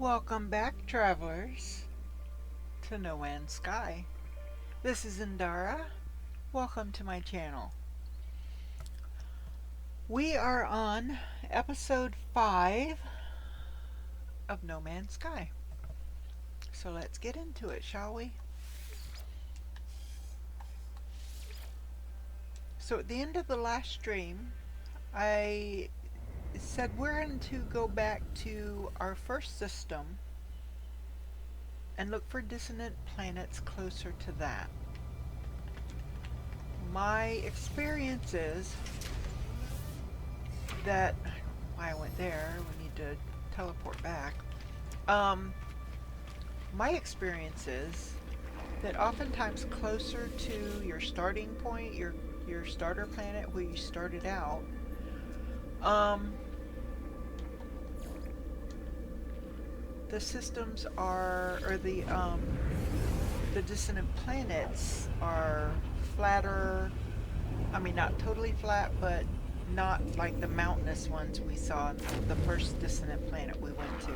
Welcome back, travelers, to No Man's Sky. This is Indara. Welcome to my channel. We are on episode 5 of No Man's Sky. So let's get into it, shall we? So at the end of the last stream, I said we're going to go back to our first system and look for dissonant planets closer to that. My experience is that why I went there, we need to teleport back. My experience is that oftentimes closer to your starting point, your starter planet where you started out, the systems are, or the dissonant planets are flatter. I mean, not totally flat, but not like the mountainous ones we saw in the first dissonant planet we went to.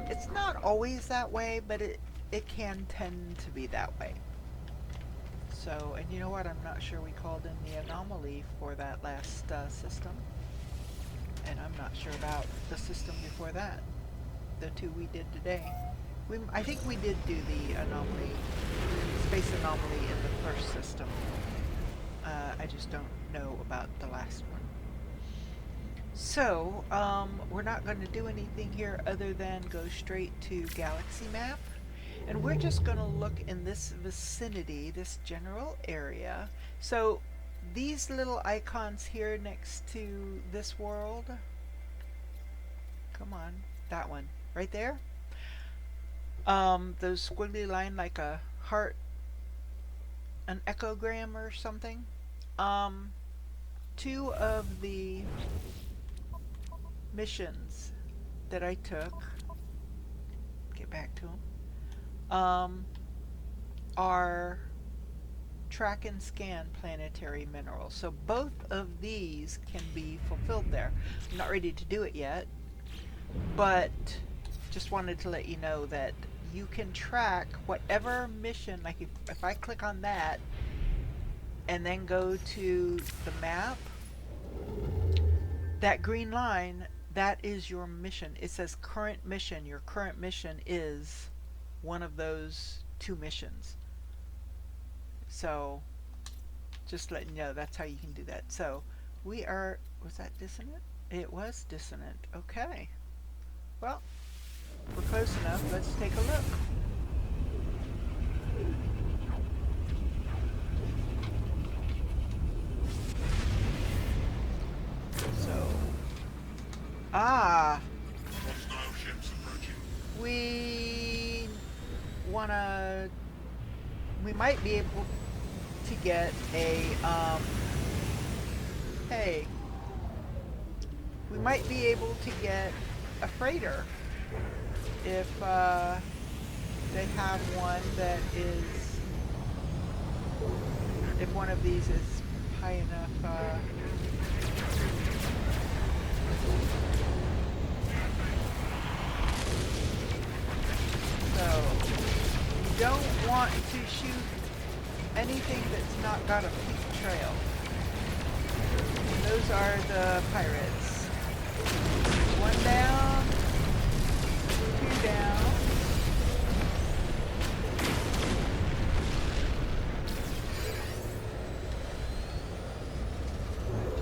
It's not always that way, but it can tend to be that way. So, and you know what? I'm not sure we called in the anomaly for that last system. And I'm not sure about the system before that. The two we did today. I think we did do the anomaly, space anomaly in the first system. I just don't know about the last one. So, we're not going to do anything here other than go straight to galaxy map. And we're just going to look in this vicinity, this general area. So, these little icons here next to this world. Come on, that one. Right there. Those squiggly line like a heart, an echogram or something. Two of the missions that I took, get back to them, are track and scan planetary minerals. So both of these can be fulfilled there. I'm not ready to do it yet, but just wanted to let you know that you can track whatever mission, like if I click on that and then go to the map, that green line, that is your mission. It says current mission. Your current mission is one of those two missions. So just letting you know that's how you can do that. So we are, was that dissonant? It was dissonant. Okay. Well, we're close enough. Let's take a look. So, we wanna, we might be able to get a, hey, we might be able to get a freighter if they have one that is, if one of these is high enough. So you don't want to shoot anything that's not got a peak trail. And those are the pirates. One down, two down.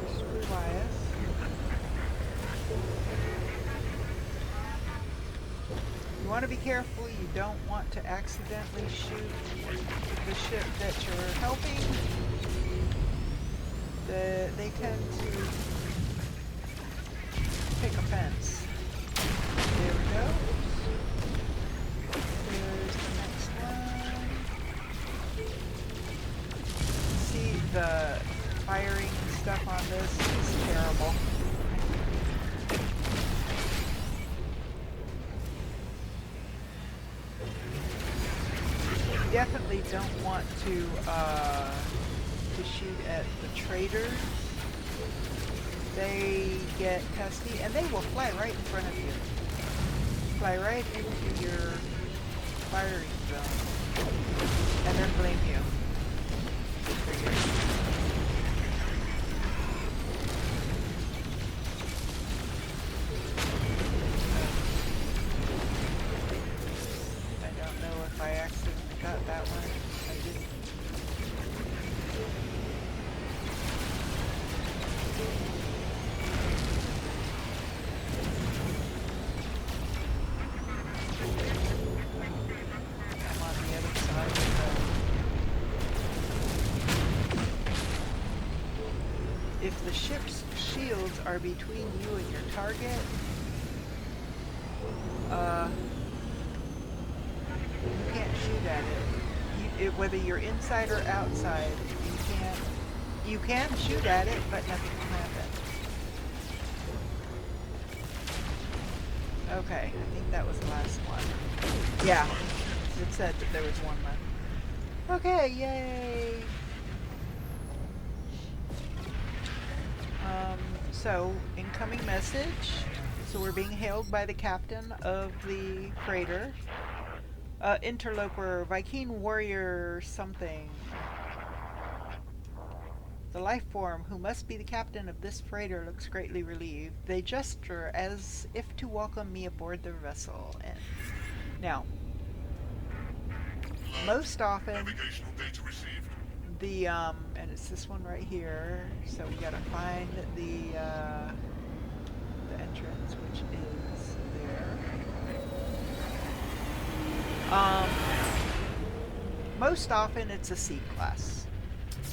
Just rely us. You want to be careful. You don't want to accidentally shoot the ship that you're helping. They tend to take offense. There we go. Here's the next one. See, the firing stuff on this is terrible. You definitely don't want to shoot at the traders. They get testy and they will fly right in front of you. fly right into your firing zone, and then blame you. I don't know if I accidentally got that one. I didn't. I'm on the other side of the... If the ship's shields are between you and your target, you can't shoot at it. Whether you're inside or outside, you can shoot at it, but nothing will happen. Okay, I think that was the last one. Yeah, it said that there was one left. Okay, yay! So, incoming message. So we're being hailed by the captain of the freighter. Interloper, Viking warrior something. The life form, who must be the captain of this freighter, looks greatly relieved. They gesture as if to welcome me aboard their vessel. And now, most often, navigational data received. And it's this one right here. So we gotta find the entrance, which is there. Most often it's a C class,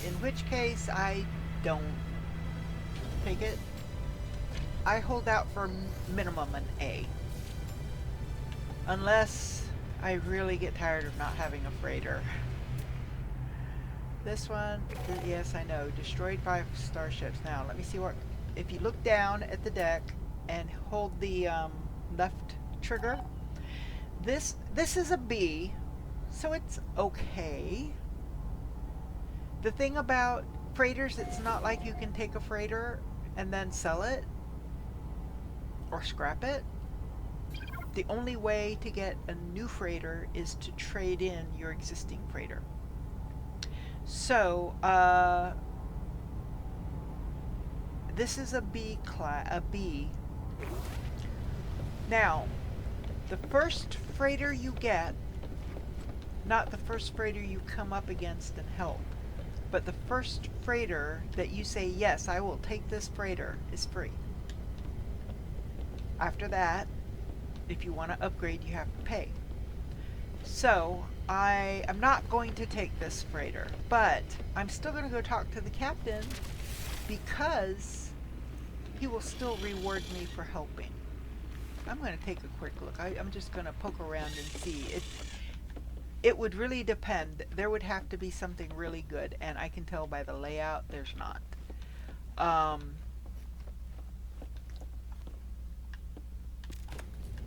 in which case I don't take it. I hold out for minimum an A, unless I really get tired of not having a freighter. This one, yes, I know, destroyed 5 starships. Now let me see what, if you look down at the deck and hold the left trigger, this is a B, so it's okay. The thing about freighters, it's not like you can take a freighter and then sell it or scrap it. The only way to get a new freighter is to trade in your existing freighter. So, this is a B class, a B. Now, the first freighter you get, not the first freighter you come up against and help, but the first freighter that you say, yes, I will take this freighter, is free. After that, if you want to upgrade, you have to pay. So, I am not going to take this freighter, but I'm still going to go talk to the captain because he will still reward me for helping. I'm going to take a quick look. I'm just going to poke around and see. It would really depend. There would have to be something really good, and I can tell by the layout there's not.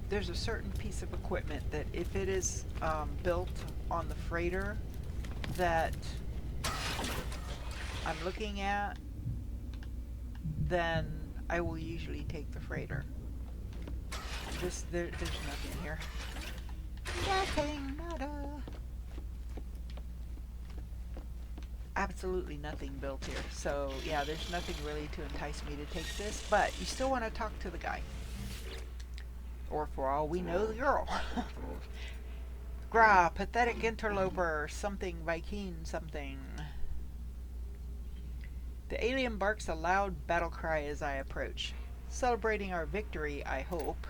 There's a certain piece of equipment that if it is built on the freighter that I'm looking at, then I will usually take the freighter. There's nothing here. Nothing, nada. Absolutely nothing built here. So yeah, there's nothing really to entice me to take this, but you still want to talk to the guy. Or for all we know, the girl. Gra, pathetic interloper, something, Viking, something. The alien barks a loud battle cry as I approach. Celebrating our victory, I hope.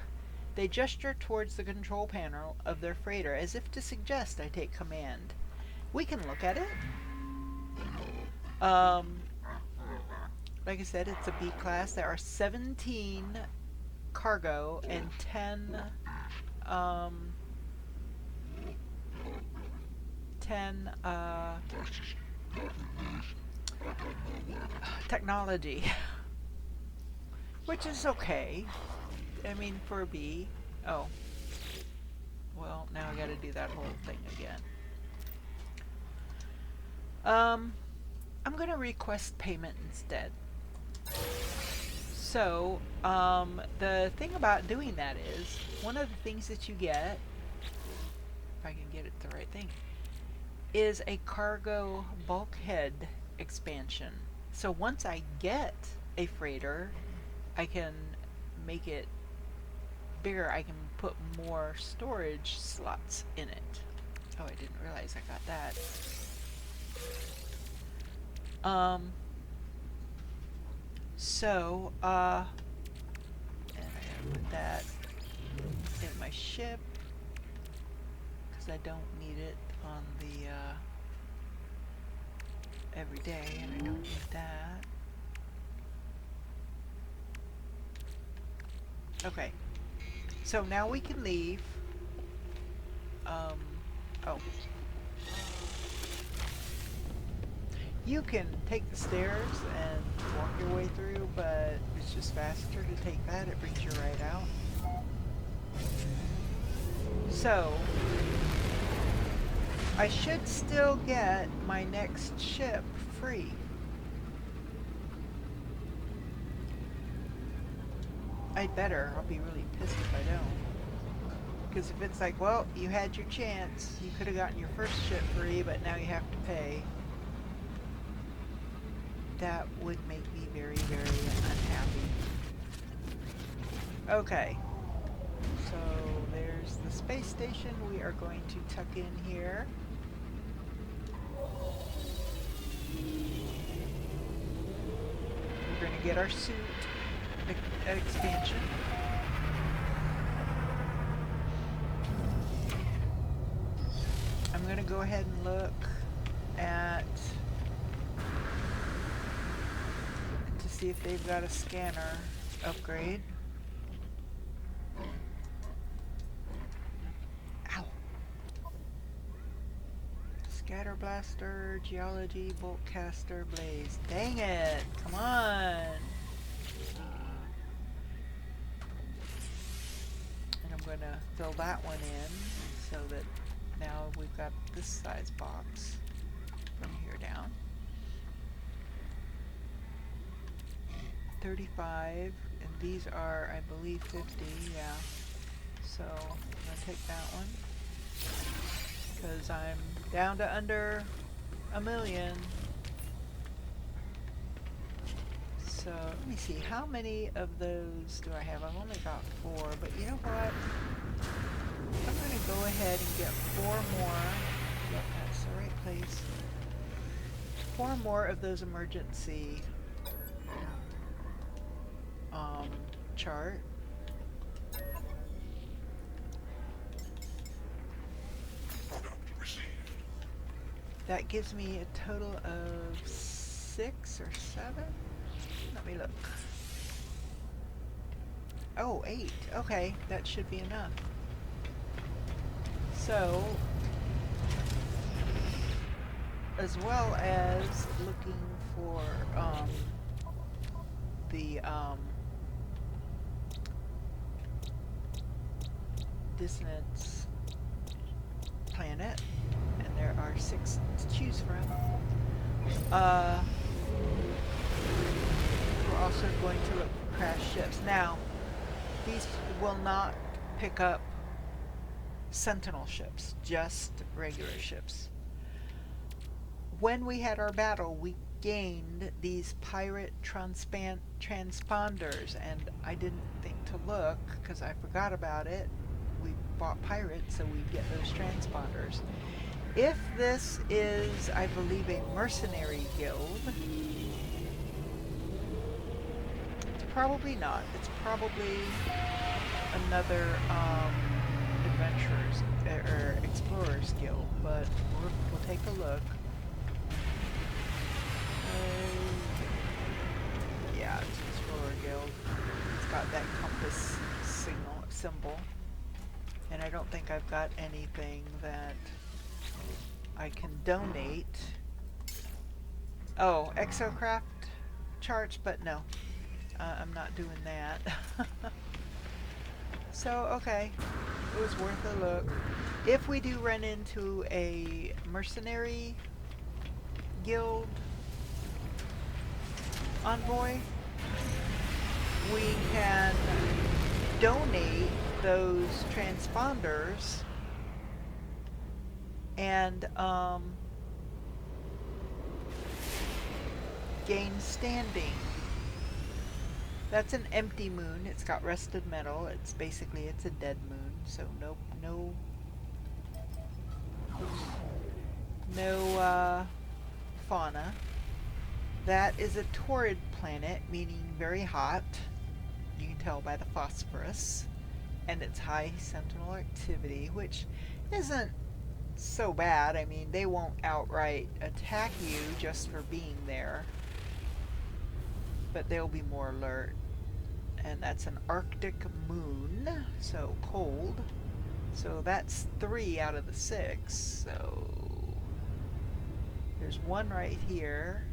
They gesture towards the control panel of their freighter as if to suggest I take command. We can look at it. Like I said, it's a B class. There are 17 cargo and 10 technology, which is okay. I mean, for a B. Oh, well, now I gotta do that whole thing again. I'm gonna request payment instead. So, the thing about doing that is, one of the things that you get, if I can get it the right thing, is a cargo bulkhead expansion. So once I get a freighter, I can make it bigger. I can put more storage slots in it. Oh, I didn't realize I got that. And I gotta put that in my ship because I don't need it on the every day, and I don't need that. Okay, so now we can leave. Oh. You can take the stairs and walk your way through, but it's just faster to take that. It brings you right out. So, I should still get my next ship free. I'd better. I'll be really pissed if I don't. Because if it's like, well, you had your chance, you could have gotten your first ship free, but now you have to pay. That would make me very, very unhappy. Okay. So there's the space station. We are going to tuck in here. We're going to get our suit expansion. I'm going to go ahead and look at to see if they've got a scanner upgrade. Ow. Scatter blaster, geology, bolt caster, blaze. Dang it! Come on! And I'm going to fill that one in so that now we've got this size box from here down. 35, and these are, I believe, 50, yeah. So I'm going to take that one because I'm down to under 1 million. So let me see, how many of those do I have? I've only got 4, but you know what? I'm going to go ahead and get 4 more. Yep, that's the right place. 4 more of those emergency chart. That gives me a total of 6 or 7. Let me look. Oh, 8. Okay, that should be enough. So, as well as looking for the dissonance planet, and there are 6 to choose from. We're also going to look for crashed ships. Now, these will not pick up Sentinel ships, just regular ships. When we had our battle, we gained these pirate transponders, and I didn't think to look because I forgot about it. We bought pirates, so we get those transponders. If this is, I believe, a mercenary guild, it's probably not. It's probably another adventurers or explorers guild, but we'll take a look. Yeah, it's an explorer guild. It's got that compass symbol. And I don't think I've got anything that I can donate. Oh, exocraft charts, but no. I'm not doing that. So, okay. It was worth a look. If we do run into a mercenary guild envoy, we can donate those transponders and gain standing. That's an empty moon. It's got rusted metal. It's basically, it's a dead moon, so no fauna. That is a torrid planet, meaning very hot. You can tell by the phosphorus. And its high Sentinel activity, which isn't so bad. I mean, they won't outright attack you just for being there. But they'll be more alert. And that's an Arctic moon, so cold. So that's 3 out of the 6. So there's one right here.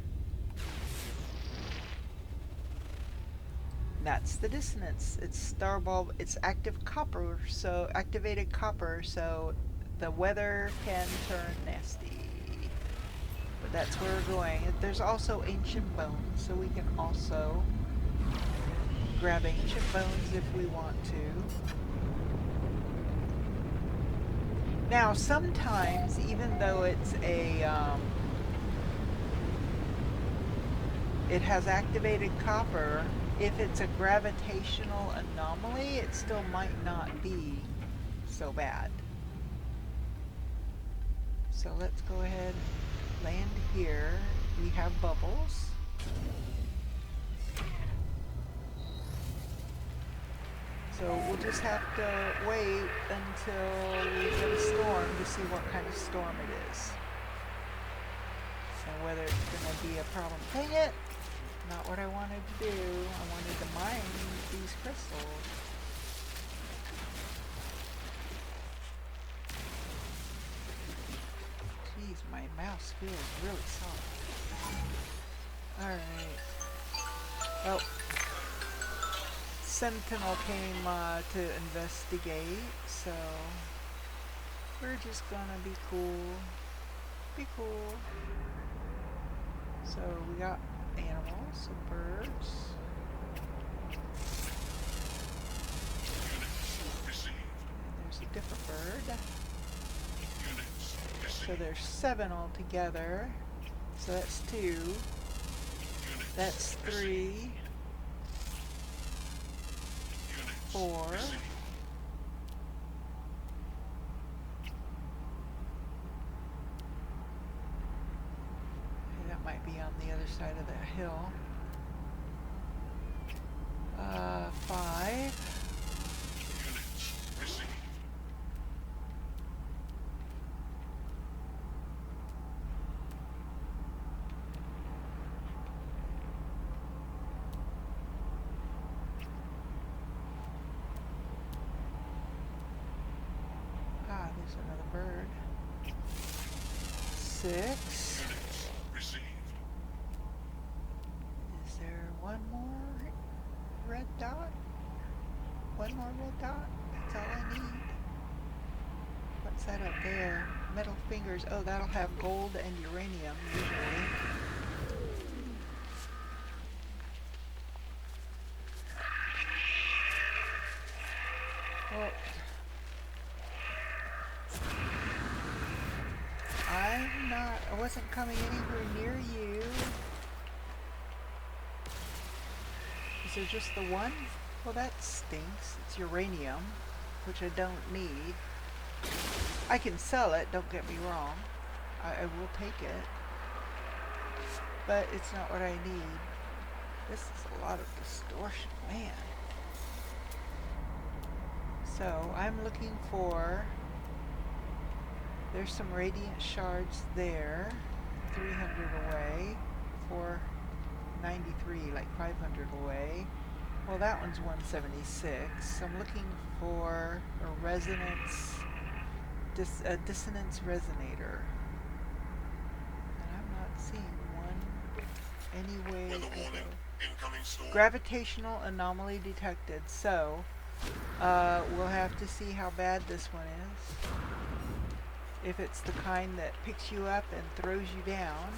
And that's the dissonance. It's star bulb. It's active copper, so activated copper. So the weather can turn nasty. But that's where we're going. There's also ancient bones, so we can also grab ancient bones if we want to. Now, sometimes, even though it's a it has activated copper, if it's a gravitational anomaly, it still might not be so bad. So let's go ahead, land here. We have bubbles. So we'll just have to wait until we get a storm to see what kind of storm it is. And whether it's going to be a problem. Dang it! Not what I wanted to do. I wanted to mine these crystals. Jeez, my mouse feels really soft. Alright. Well, Sentinel came to investigate, so we're just gonna be cool. Be cool. So we got animals, so birds. And there's a different bird. So there's 7 altogether. So that's 2. That's 3. 4. Okay, that might be on the other side of the hill. 5. There's another bird. 6. Is there one more red dot? One more red dot? That's all I need. What's that up there? Metal fingers. Oh, that'll have gold and uranium usually. Well, I wasn't coming anywhere near you. Is there just the one? Well, that stinks. It's uranium, which I don't need. I can sell it, don't get me wrong. I will take it. But it's not what I need. This is a lot of distortion, man. So, I'm looking for... There's some radiant shards there, 300 away, 493, like 500 away. Well, that one's 176. I'm looking for a resonance, a dissonance resonator. And I'm not seeing one anyway. Gravitational anomaly detected. So, we'll have to see how bad this one is. If it's the kind that picks you up and throws you down,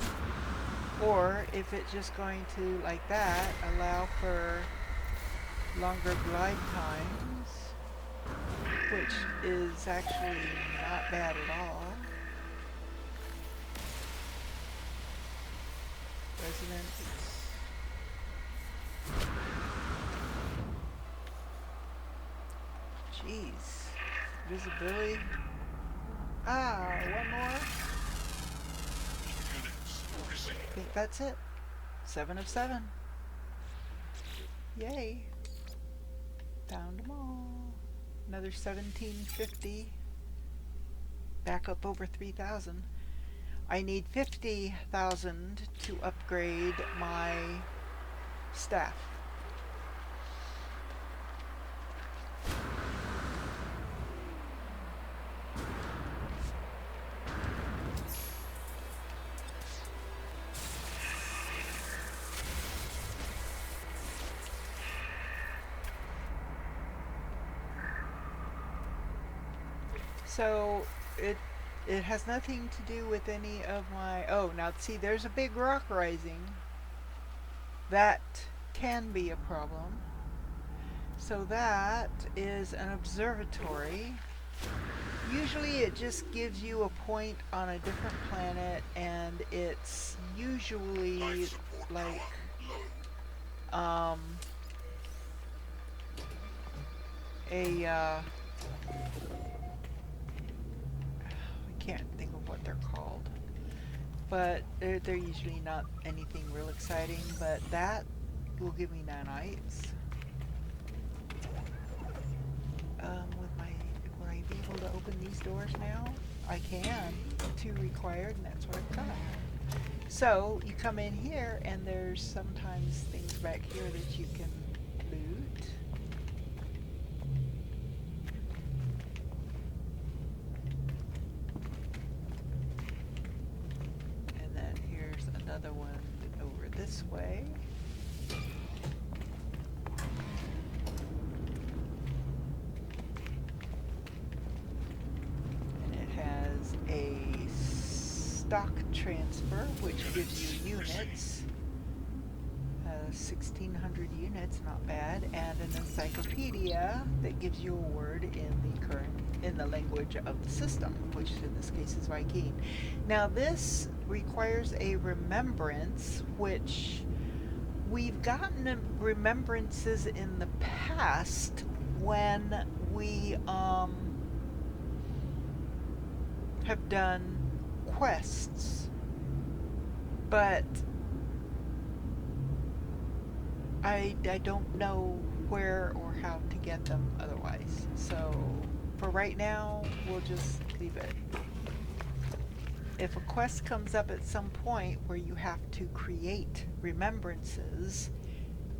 or if it's just going to, like that, allow for longer glide times, which is actually not bad at all. Resonance. Jeez. Visibility. Ah, one more. I think that's it. 7 of 7. Yay. Found them all. Another 1750. Back up over 3,000. I need 50,000 to upgrade my staff. So it has nothing to do with any of my... Oh, now see, there's a big rock rising. That can be a problem. So that is an observatory. Usually it just gives you a point on a different planet, and it's usually like I can't think of what they're called, but they're usually not anything real exciting. But that will give me nanites. Will I be able to open these doors now? I can. 2 required, and that's what I've got. So you come in here, and there's sometimes things back here that you can loot. And then here's another one over this way. A stock transfer, which gives you units, 1,600 units, not bad, and an encyclopedia that gives you a word in the language of the system, which in this case is Viking. Now this requires a remembrance, which we've gotten remembrances in the past when we have done quests, but I don't know where or how to get them otherwise. So for right now, we'll just leave it. If a quest comes up at some point where you have to create remembrances,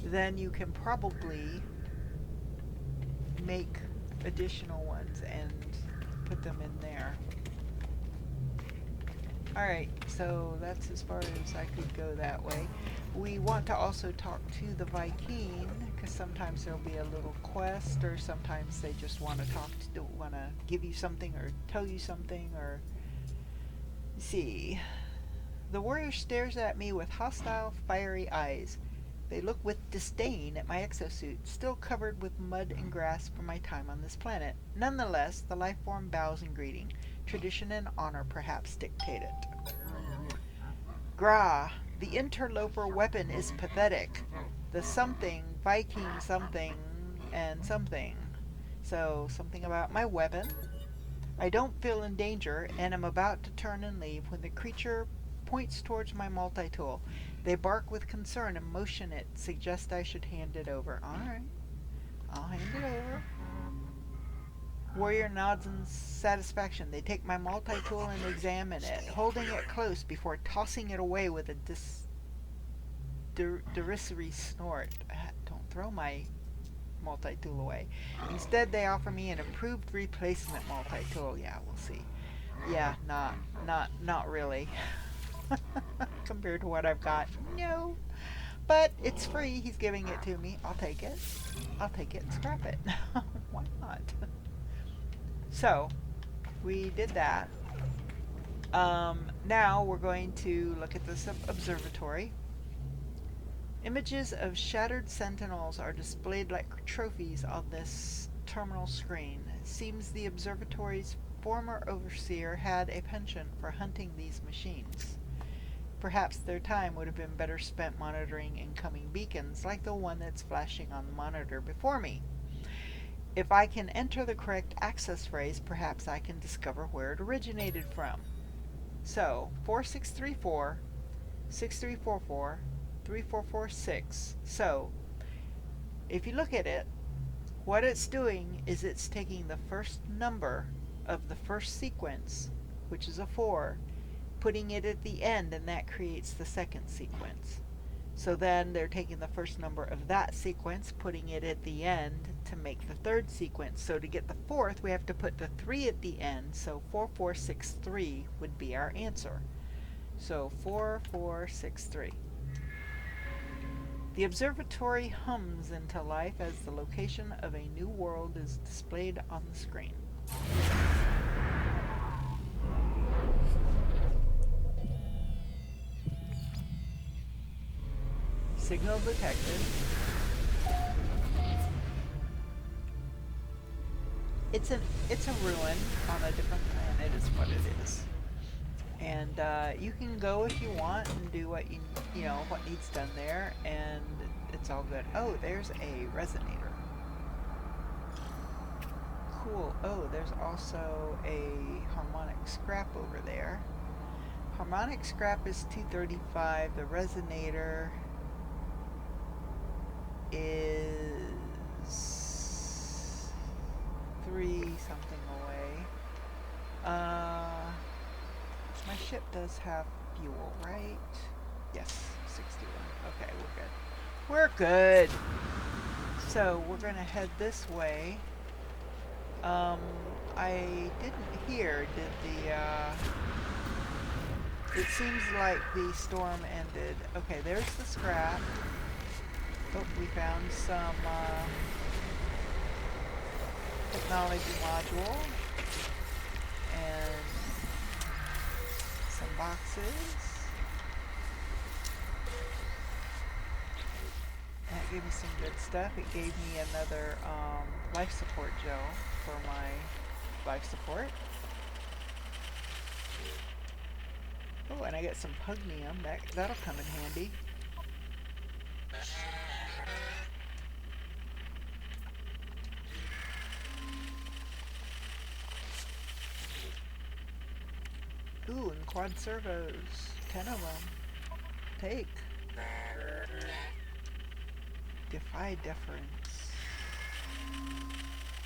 then you can probably make additional ones and put them in there. Alright, so that's as far as I could go that way. We want to also talk to the Viking, because sometimes there'll be a little quest, or sometimes they just want to give you something or tell you something, or... See. The warrior stares at me with hostile, fiery eyes. They look with disdain at my exosuit, still covered with mud and grass from my time on this planet. Nonetheless, the life form bows in greeting. Tradition and honor perhaps dictate it. Gra, the interloper weapon is pathetic. The something, Viking something, and something. So, something about my weapon. I don't feel in danger, and am about to turn and leave when the creature points towards my multi-tool. They bark with concern and motion it, suggest I should hand it over. Alright, I'll hand it over. Warrior nods in satisfaction. They take my multi-tool and examine it, holding it close before tossing it away with a derisory snort. Don't throw my multi-tool away. Instead, they offer me an approved replacement multi-tool. Yeah, we'll see. Yeah, not really. Compared to what I've got. No. But it's free. He's giving it to me. I'll take it. I'll take it and scrap it. Why not? So, we did that. Now we're going to look at this observatory. Images of shattered sentinels are displayed like trophies on this terminal screen. It seems the observatory's former overseer had a penchant for hunting these machines. Perhaps their time would have been better spent monitoring incoming beacons like the one that's flashing on the monitor before me. If I can enter the correct access phrase, perhaps I can discover where it originated from. So, 4634, 6344, 3446. So, if you look at it, what it's doing is it's taking the first number of the first sequence, which is a 4, putting it at the end, and that creates the second sequence. So then they're taking the first number of that sequence, putting it at the end to make the third sequence. So to get the fourth, we have to put the 3 at the end, so 4463 would be our answer. So 4463. The observatory hums into life as the location of a new world is displayed on the screen. Signal detected. It's a ruin on a different planet is what it is. And you can go if you want and do what you know what needs done there, and it's all good. Oh, there's a resonator. Cool. Oh, there's also a harmonic scrap over there. Harmonic scrap is 235. The resonator is 3 something away. My ship does have fuel, right? Yes, 61. Okay, we're good. We're good! So, we're gonna head this way. I didn't hear, did it seems like the storm ended. Okay, there's the scrap. Oh, we found some, technology module. And some boxes. That gave me some good stuff. It gave me another life support gel for my life support. Oh, and I get some pugnium. That'll come in handy. Ooh, and quad servos. 10 of them. Take. Defy deference.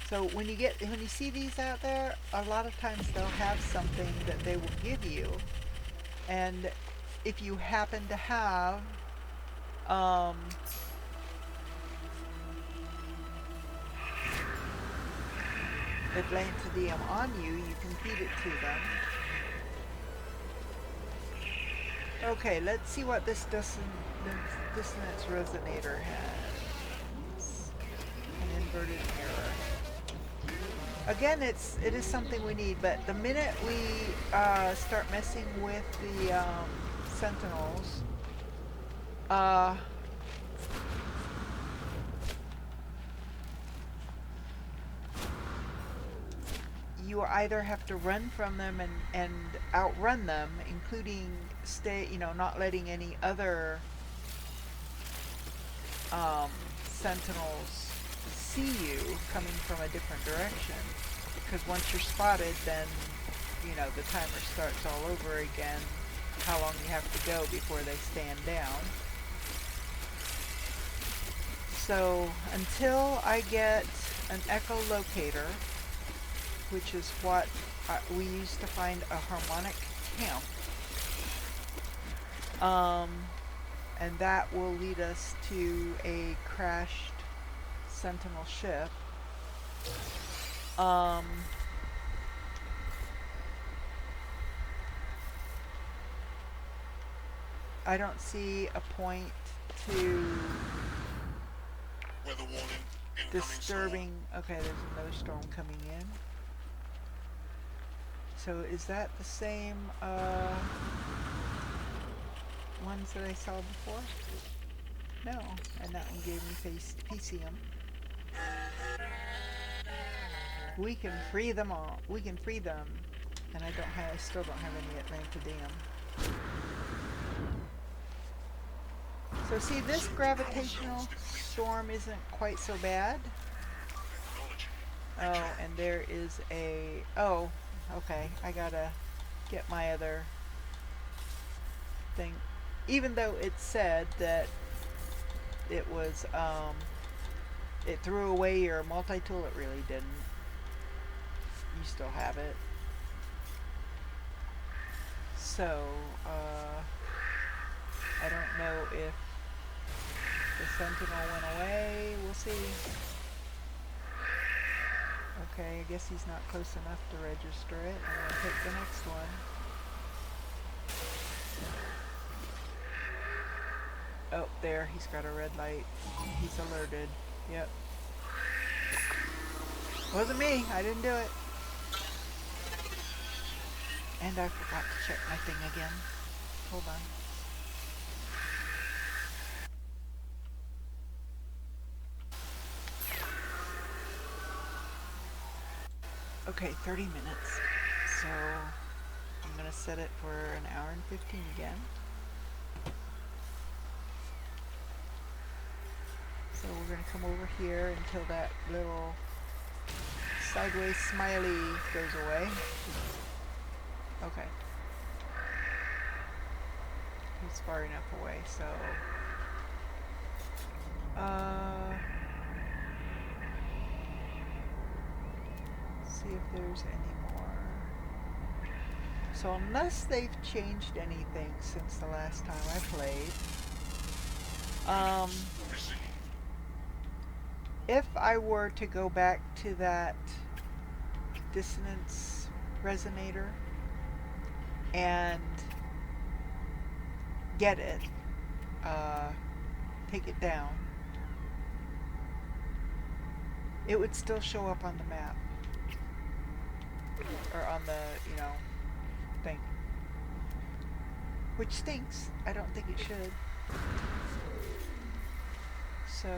So when you see these out there, a lot of times they'll have something that they will give you. And if you happen to have Atlantidium on you, you can feed it to them. Okay, let's see what this dissonance resonator has. An inverted mirror. Again, it is something we need, but the minute we start messing with the sentinels, you either have to run from them and outrun them, including not letting any other sentinels see you coming from a different direction, because once you're spotted, then the timer starts all over again, how long you have to go before they stand down. So until I get an echolocator, which is what we use to find a harmonic camp, and that will lead us to a crashed Sentinel ship. I don't see a point to weather warning, disturbing. Okay, there's another storm coming in. So is that the same ones that I saw before? No, and that one gave me PCM. We can free them all. We can free them. And I still don't have any Atlantidam. So see, this gravitational storm isn't quite so bad. Oh, and there is a... Oh, okay. I gotta get my other thing. Even though it said that it was, it threw away your multi-tool, it really didn't. You still have it. So, I don't know if the Sentinel went away. We'll see. Okay, I guess he's not close enough to register it. I'm going to take the next one. Oh, there, he's got a red light. He's alerted. Yep. Wasn't me. I didn't do it. And I forgot to check my thing again. Hold on. Okay, 30 minutes. So I'm going to set it for an hour and 15 again. So we're going to come over here until that little sideways smiley goes away. Okay. He's far enough away, so... see if there's any more. So unless they've changed anything since the last time I played, if I were to go back to that dissonance resonator and get it, take it down, it would still show up on the map. Or on the, you know, thing. Which stinks. I don't think it should. So...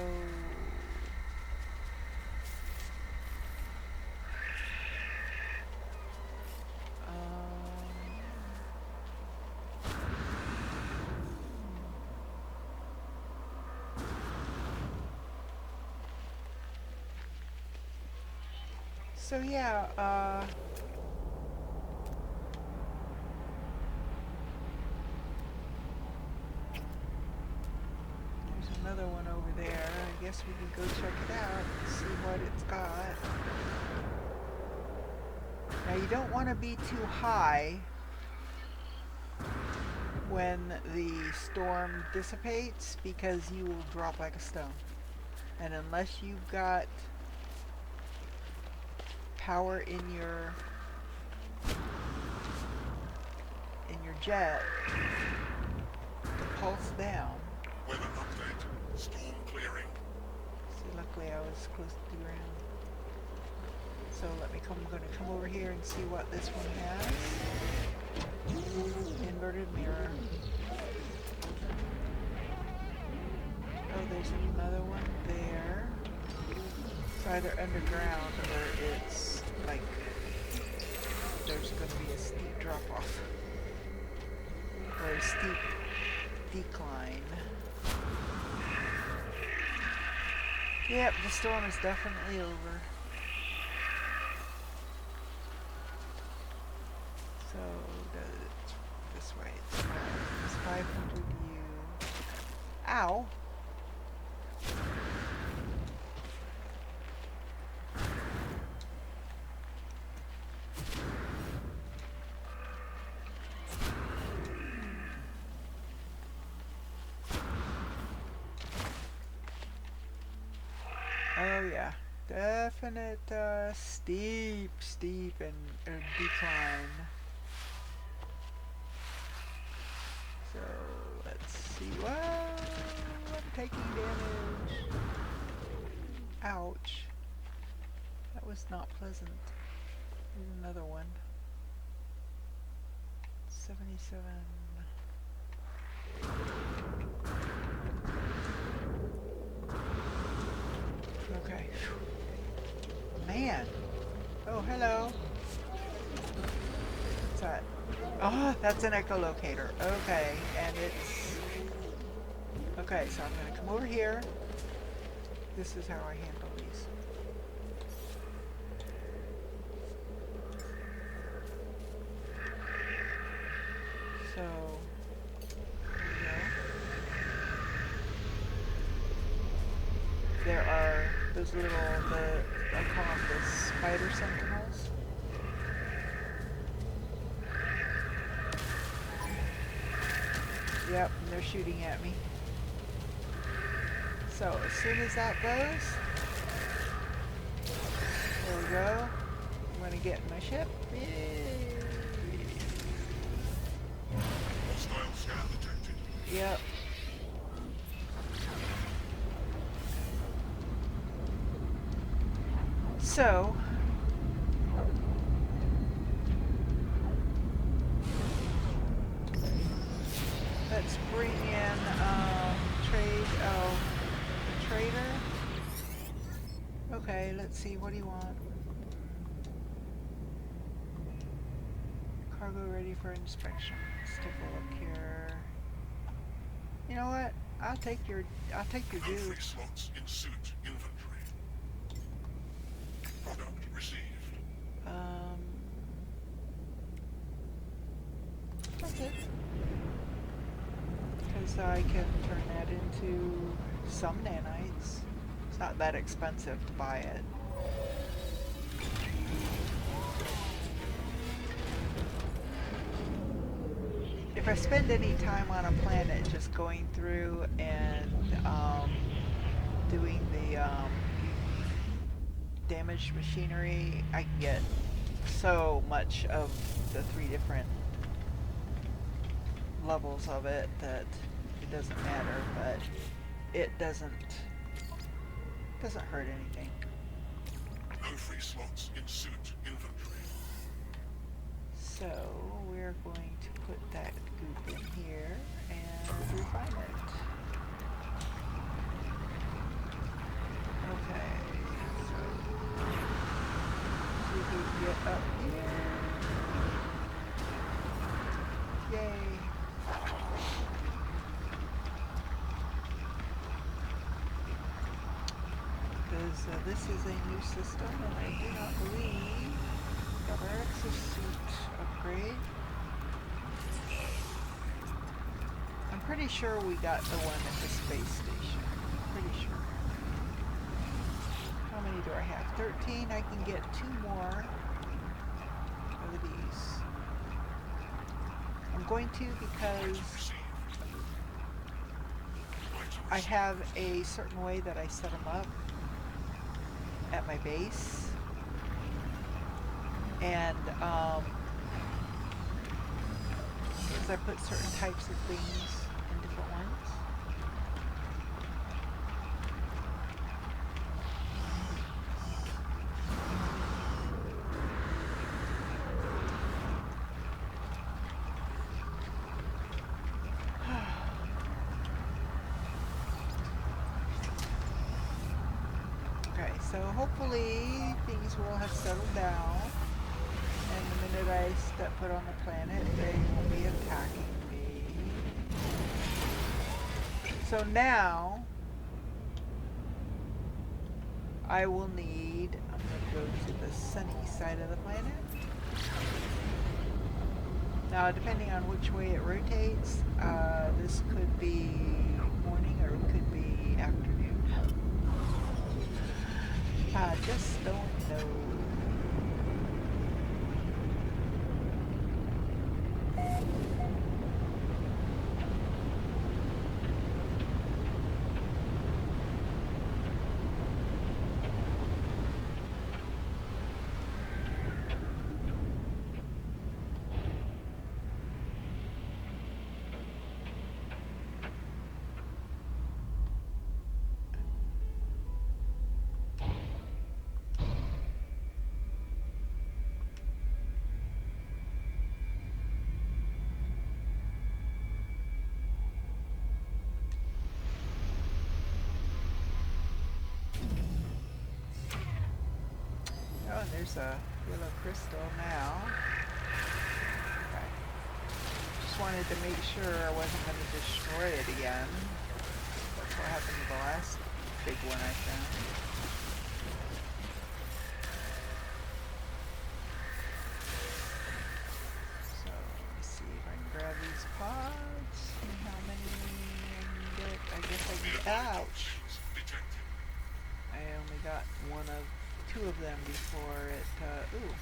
So yeah, there's another one over there. I guess we can go check it out and see what it's got. Now you don't want to be too high when the storm dissipates because you will drop like a stone. And unless you've got power in your jet to pulse down. Weather update. Storm clearing. See, luckily I was close to the ground. So I'm going to come over here and see what this one has. Inverted mirror. Oh, there's another one there. It's either underground or it's like there's going to be a steep drop off or a steep decline. Yep, the storm is definitely over. So this way it's 500 U. Ow! Oh yeah, definite steep and decline. So let's see. Whoa, I'm taking damage. Ouch. That was not pleasant. Here's another one. 77. man. Oh, hello. What's that? Oh, that's an echolocator. Okay, and it's... Okay, so I'm going to come over here. This is how I handle these. So, there we go. There are those little, I call them the spider sentinels. Yep, and they're shooting at me. So, as soon as that goes, there we go. I'm going to get in my ship. Yay. Hostile scan detected. Yep. So, let's bring in trade. Oh, the trader. Okay, let's see. What do you want? Cargo ready for inspection. Let's take a look here. You know what? I'll take your No due. free slots in suit inventory. Product received. That's it. Because I can turn that into some nanites. It's not that expensive to buy it. If I spend any time on a planet just going through and doing the damaged machinery, I can get so much of the 3 different levels of it that it doesn't matter, but it doesn't hurt anything. No free slots in suit inventory. So we're going to put that goop in here and refine it. Okay, so see if we can get up here. Yay. Because this is a new system and I do not believe got our exosuit upgrade. I'm pretty sure we got the one at the space station. Pretty sure. How many do I have? 13. I can get 2 more of these. I'm going to because I have a certain way that I set them up at my base. And because I put certain types of things in different ones. Okay, so hopefully things will have settled down. And the minute I step foot on the planet, they will be attacking me. So now, I will need, I'm going to go to the sunny side of the planet. Now, depending on which way it rotates, this could be morning or it could be afternoon. I just don't know. there's a yellow crystal now. Okay. Just wanted to make sure I wasn't going to destroy it again. That's what happened to the last big one I found. So let me see if I can grab these pods. See how many I can get. I guess I can. Ouch! Detected. I only got two of them before it. Ooh.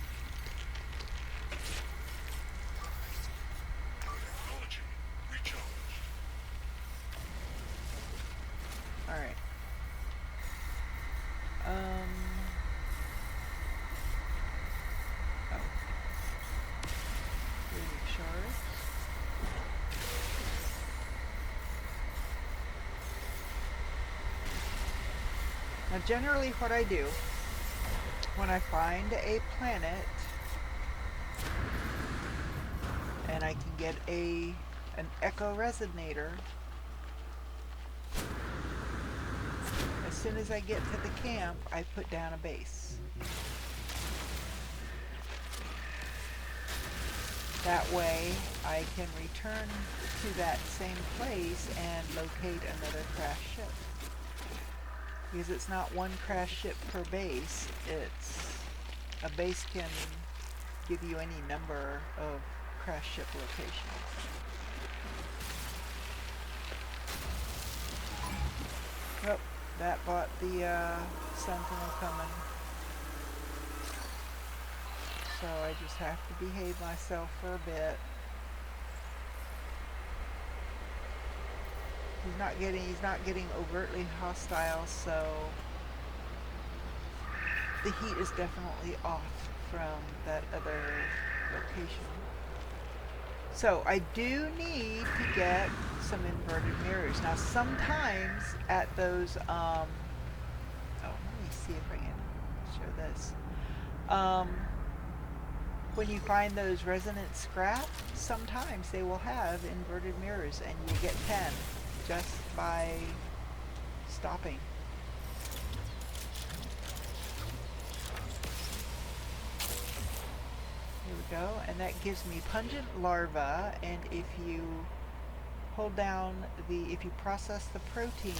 Technology recharged. All right. Oh. Reading shards. Now, generally, what I do when I find a planet and I can get an echo resonator, as soon as I get to the camp, I put down a base. That way, I can return to that same place and locate another crashed ship. Because it's not one crash ship per base, a base can give you any number of crash ship locations. Oh, that bought the Sentinel coming. So I just have to behave myself for a bit. He's not getting overtly hostile, so the heat is definitely off from that other location. So I do need to get some inverted mirrors. Now sometimes at those, oh, let me see if I can show this. When you find those resonant scrap, sometimes they will have inverted mirrors and you get 10 just by stopping. Here we go, and that gives me pungent larva, and if you hold down if you process the protein,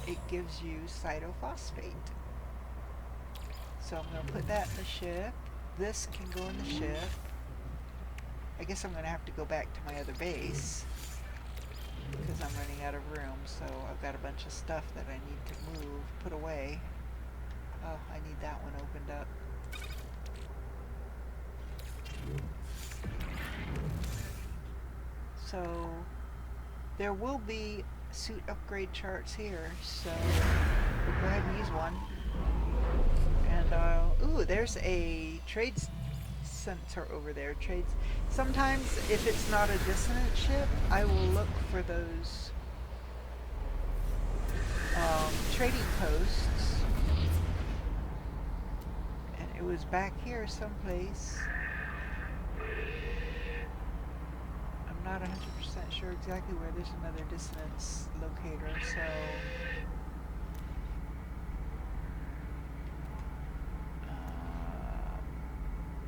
it gives you cytophosphate. So I'm going to put that in the ship. This can go in the ship. I guess I'm going to have to go back to my other base because I'm running out of room, so I've got a bunch of stuff that I need to put away. Oh, I need that one opened up. So there will be suit upgrade charts here, so we'll go ahead and use one. And ooh, there's a trade sensor over there. Sometimes if it's not a dissonant ship, I will look for those trading posts. And it was back here someplace. I'm not 100% sure exactly where. There's another dissonance locator, so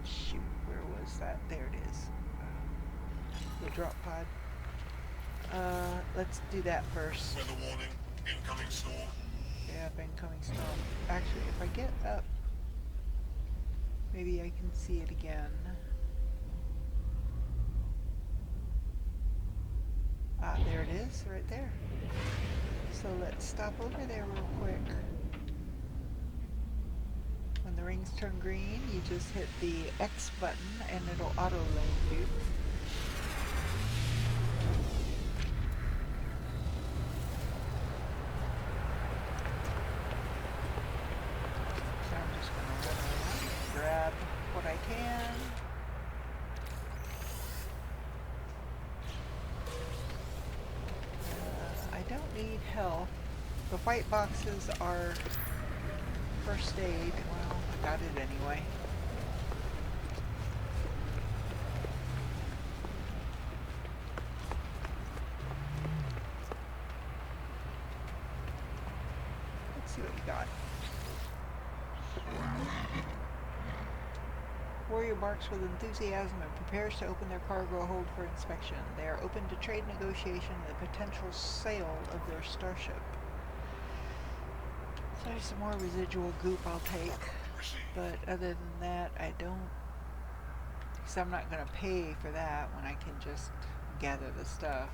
shoot, where was that? There it is. The drop pod. Let's do that first. Weather warning, incoming storm. Yeah, incoming storm. Actually, if I get up, maybe I can see it again. Ah, there it is, right there. So let's stop over there real quick. When the rings turn green, you just hit the X button and it'll auto-load you. So I'm just going to run around and grab what I can. I don't need health. The white boxes are first aid. Well, I got it anyway. Let's see what we got. Warrior barks with enthusiasm and prepares to open their cargo hold for inspection. They are open to trade negotiation and the potential sale of their starship. So there's some more residual goop I'll take. But other than that, I don't. Because I'm not going to pay for that when I can just gather the stuff.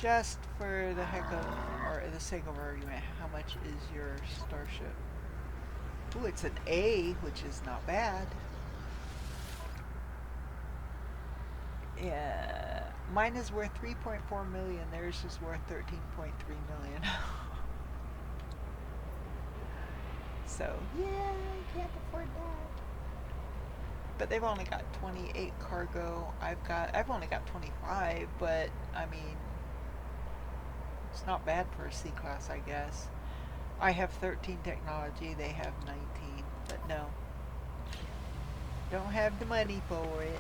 Just for the heck of, or the sake of argument, how much is your starship? Ooh, it's an A, which is not bad. Yeah, mine is worth 3.4 million. Theirs is worth 13.3 million. So, yeah, I can't afford that. But they've only got 28 cargo. I've only got 25, but I mean, it's not bad for a C-class, I guess. I have 13 technology, they have 19, but no. Don't have the money for it.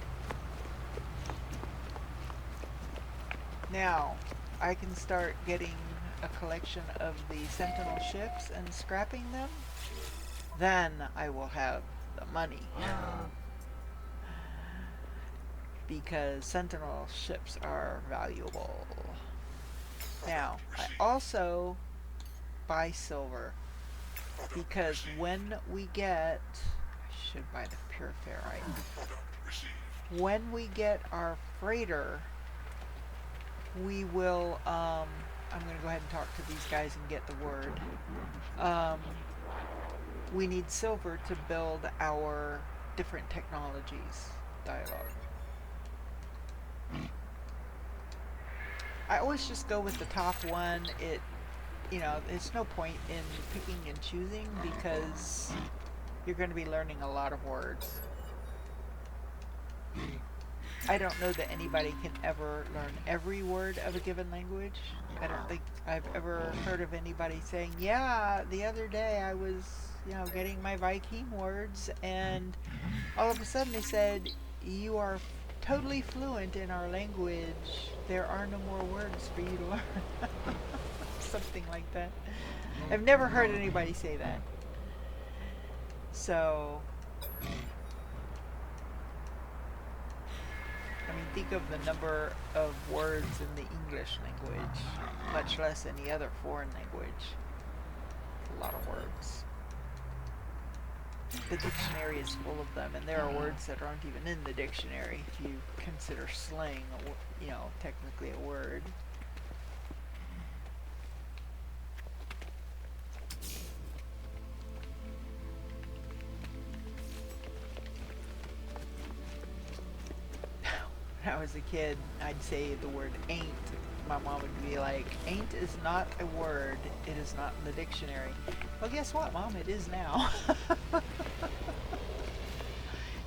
Now, I can start getting a collection of the Sentinel ships and scrapping them. Then I will have the money. Because Sentinel ships are valuable. Now, I also buy silver. Because when we get... I should buy the pure ferrite. When we get our freighter, we will... I'm going to go ahead and talk to these guys and get the word. We need silver to build our different technologies dialogue. I always just go with the top one. There's no point in picking and choosing because you're going to be learning a lot of words. I don't know that anybody can ever learn every word of a given language. I don't think I've ever heard of anybody saying, yeah, the other day I was, getting my Viking words and all of a sudden they said, you are totally fluent in our language. There are no more words for you to learn. Something like that. I've never heard anybody say that. So, I mean, think of the number of words in the English language, much less any other foreign language. A lot of words. The dictionary is full of them, and there are words that aren't even in the dictionary if you consider slang, technically a word. When I was a kid, I'd say the word ain't. My mom would be like, ain't is not a word. It is not in the dictionary. Well, guess what, Mom? It is now.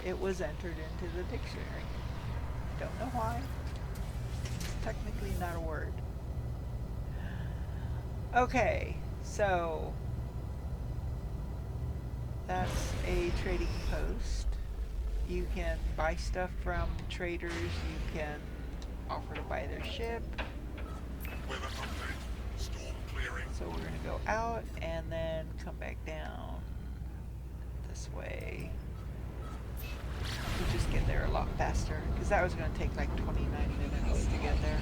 It was entered into the dictionary. Don't know why. It's technically not a word. Okay, so that's a trading post. You can buy stuff from traders. You can offer to buy their ship. So we're going to go out and then come back down this way. We'll just get there a lot faster because that was going to take like 29 minutes to get there.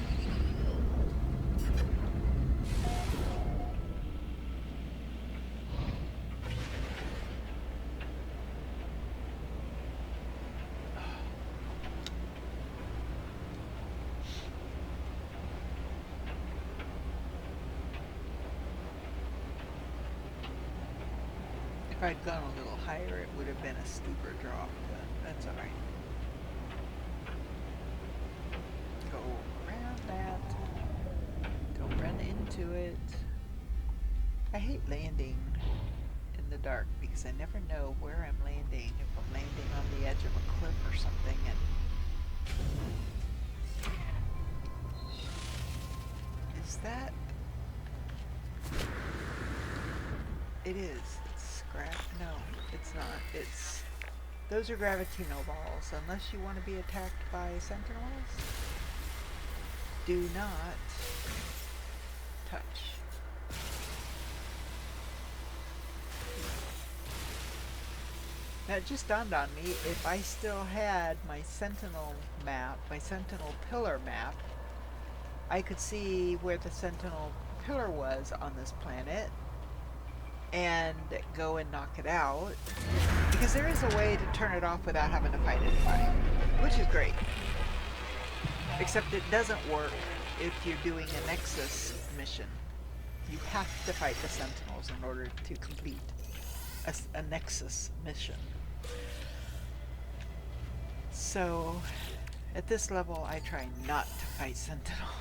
If I'd gone a little higher, it would have been a steeper drop, but that's alright. Go around that. Don't run into it. I hate landing in the dark because I never know where I'm landing. If I'm landing on the edge of a cliff or something, and is that? It is. No, it's not. Those are gravitino balls. Unless you want to be attacked by sentinels, do not touch. it just dawned on me, if I still had my Sentinel map, my Sentinel pillar map, I could see where the Sentinel pillar was on this planet and go and knock it out. Because there is a way to turn it off without having to fight anybody, which is great. Except it doesn't work if you're doing a Nexus mission. You have to fight the Sentinels in order to complete a Nexus mission. So, at this level, I try not to fight Sentinels.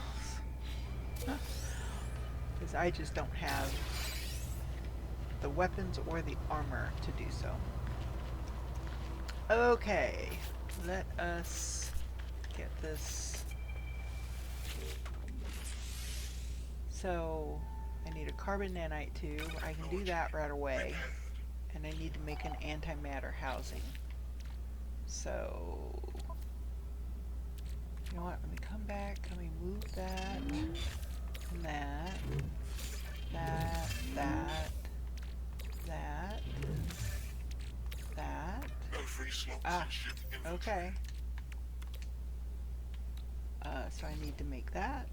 Because I just don't have the weapons or the armor to do so. Okay, let us get this. So, I need a carbon nanite tube. I can do that right away. And I need to make an antimatter housing. So, you know what? Let me come back. Let me move that, and that, that, that, that. No free slots Ah, in ship inventory. okay. So I need to make that.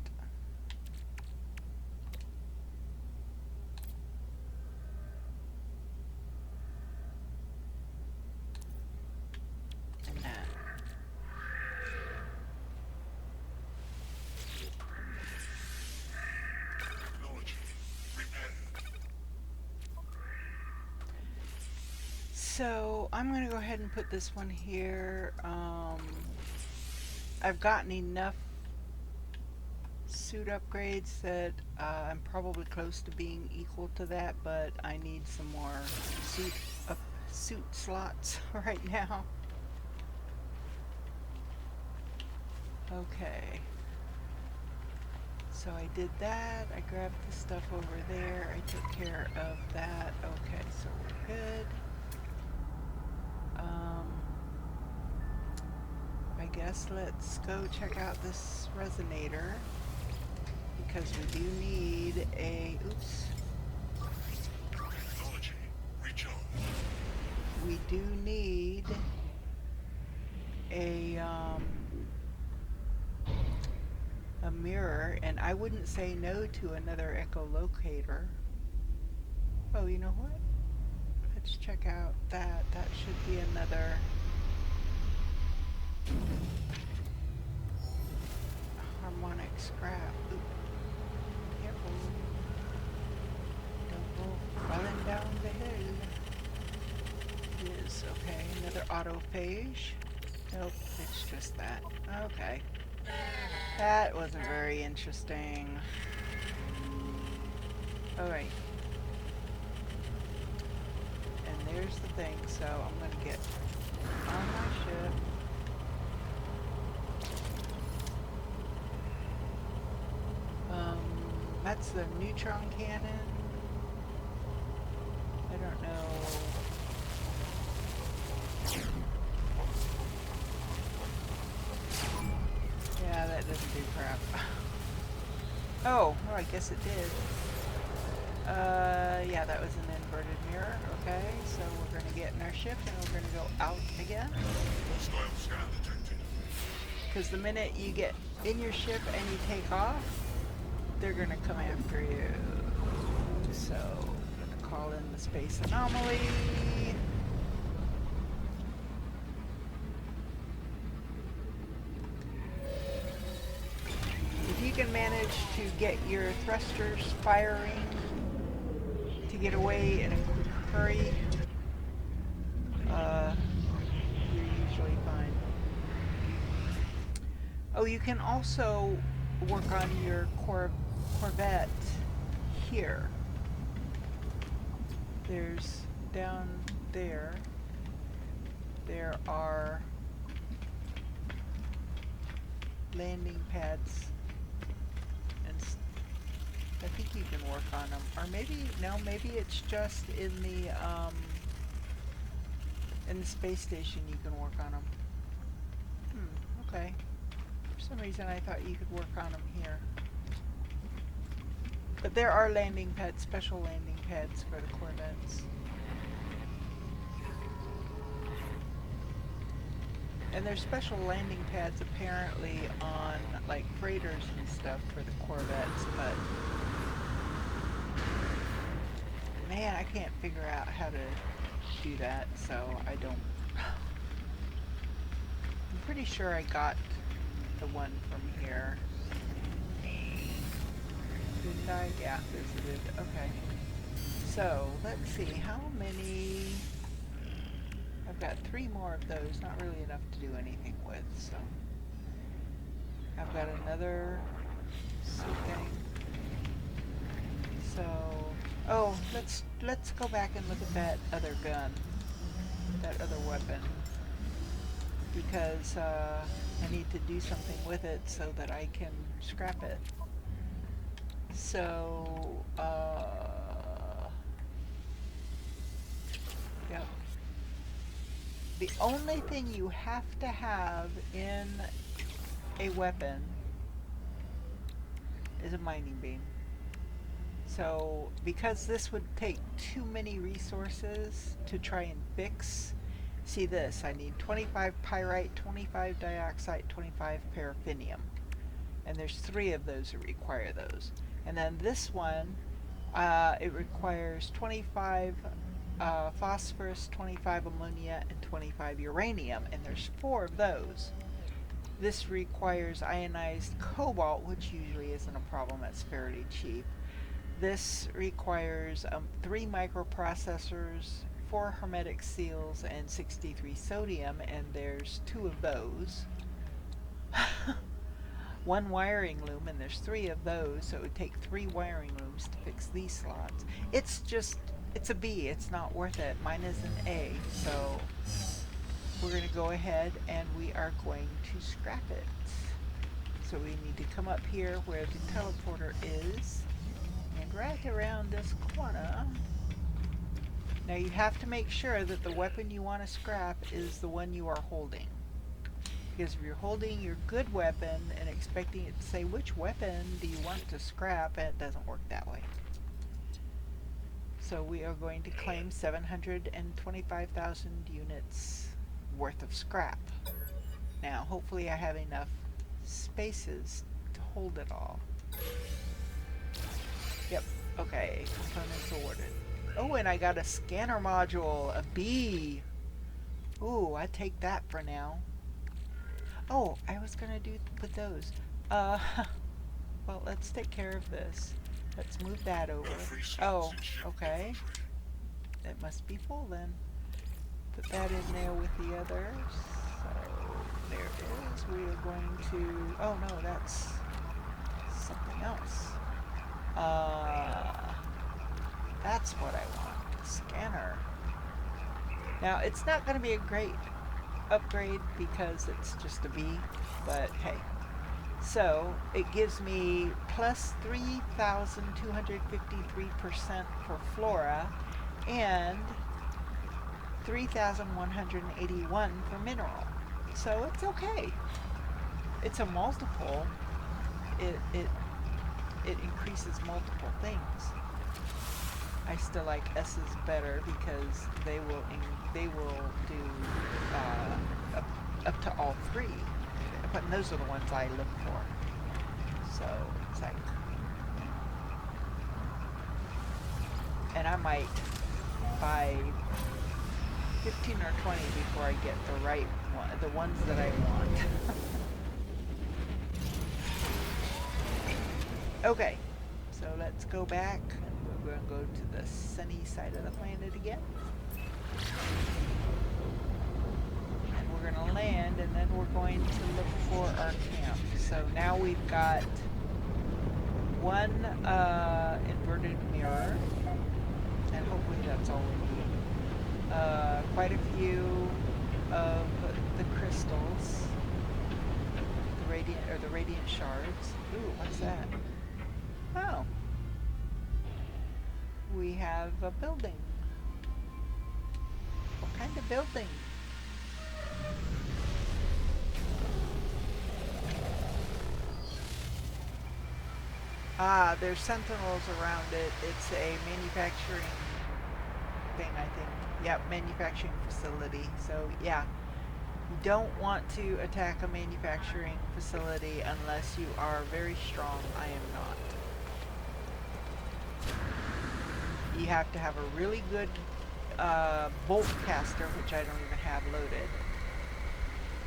And that. Technology repaired. So I'm going to go ahead and put this one here. I've gotten enough suit upgrades that I'm probably close to being equal to that, but I need some more suit slots right now. Okay. So I did that. I grabbed the stuff over there. I took care of that. Okay, so we're good. I guess let's go check out this resonator, because we do need a, oops, Technology recharged. we do need a mirror, and I wouldn't say no to another echolocator. Oh, you know what? Let's check out that. That should be another harmonic scrap. Oop. Careful. Don't go falling down the hill. Yes, okay. Another autophage. Nope, it's just that. Okay. That wasn't very interesting. Alright. And there's the thing, so I'm gonna get on my ship. That's the neutron cannon. I don't know. Yeah, that doesn't do crap. Oh, well, I guess it did. Yeah, that was an inverted mirror. Okay, so we're gonna get in our ship and we're gonna go out again. Hostile scan detected. Because the minute you get in your ship and you take off, they're gonna come after you. So, I'm gonna call in the space anomaly. If you can manage to get your thrusters firing to get away in a quick hurry, you're usually fine. Oh, you can also work on your Corvette here. There's down there. There are landing pads, and I think you can work on them. Or maybe no, maybe it's just in the space station you can work on them. Okay. For some reason I thought you could work on them here. But there are landing pads, special landing pads for the Corvettes. And there's special landing pads apparently on like freighters and stuff for the Corvettes, but man, I can't figure out how to do that, so I don't. I'm pretty sure I got the one from here. Didn't I? Yeah, visited. Okay. So, let's see, how many... I've got 3 more of those, not really enough to do anything with, so... I've got another thing. So... Oh, let's go back and look at that other gun. That other weapon. Because, I need to do something with it so that I can scrap it. So, yep. The only thing you have to have in a weapon is a mining beam. So, because this would take too many resources to try and fix, see this, I need 25 pyrite, 25 dioxide, 25 paraffinium. And there's 3 of those that require those. And then this one, it requires 25 phosphorus, 25 ammonia, and 25 uranium, and there's 4 of those. This requires ionized cobalt, which usually isn't a problem, it's fairly cheap. This requires 3 microprocessors, 4 hermetic seals, and 63 sodium, and there's 2 of those. 1 wiring loom, and there's 3 of those, so it would take 3 wiring looms to fix these slots. It's just, it's a B, it's not worth it. Mine is an A, so we're going to go ahead and we are going to scrap it. So we need to come up here where the teleporter is, and right around this corner. Now you have to make sure that the weapon you want to scrap is the one you are holding. Because if you're holding your good weapon and expecting it to say which weapon do you want to scrap, it doesn't work that way. So we are going to claim 725,000 units worth of scrap. Now hopefully I have enough spaces to hold it all. Yep, okay, components awarded. Oh, and I got a scanner module, a B. Ooh, I take that for now. Oh, I was gonna do with those. Well, let's take care of this. Let's move that over. Oh, okay. It must be full then. Put that in there with the others. So, there it is. We are going to... Oh, no, that's something else. That's what I want. A scanner. Now, it's not going to be a great upgrade because it's just a B, but hey. So it gives me plus 3,253% for flora and 3,181 for mineral. So it's okay. It's a multiple. It increases multiple things. I still like S's better because they will do up to all 3, but those are the ones I look for. So it's like, and I might buy 15 or 20 before I get the right one, the ones that I want. Okay, so let's go back. We're going to go to the sunny side of the planet again. And we're going to land, and then we're going to look for our camp. So now we've got 1 inverted mirror, and hopefully that's all we need. Quite a few of the crystals, the radiant shards. Ooh, what's that? Oh. We have a building. What kind of building? Ah, there's sentinels around it. It's a manufacturing thing, I think. Yep, manufacturing facility. So, yeah. You don't want to attack a manufacturing facility unless you are very strong. I am not. You have to have a really good bolt caster, which I don't even have loaded,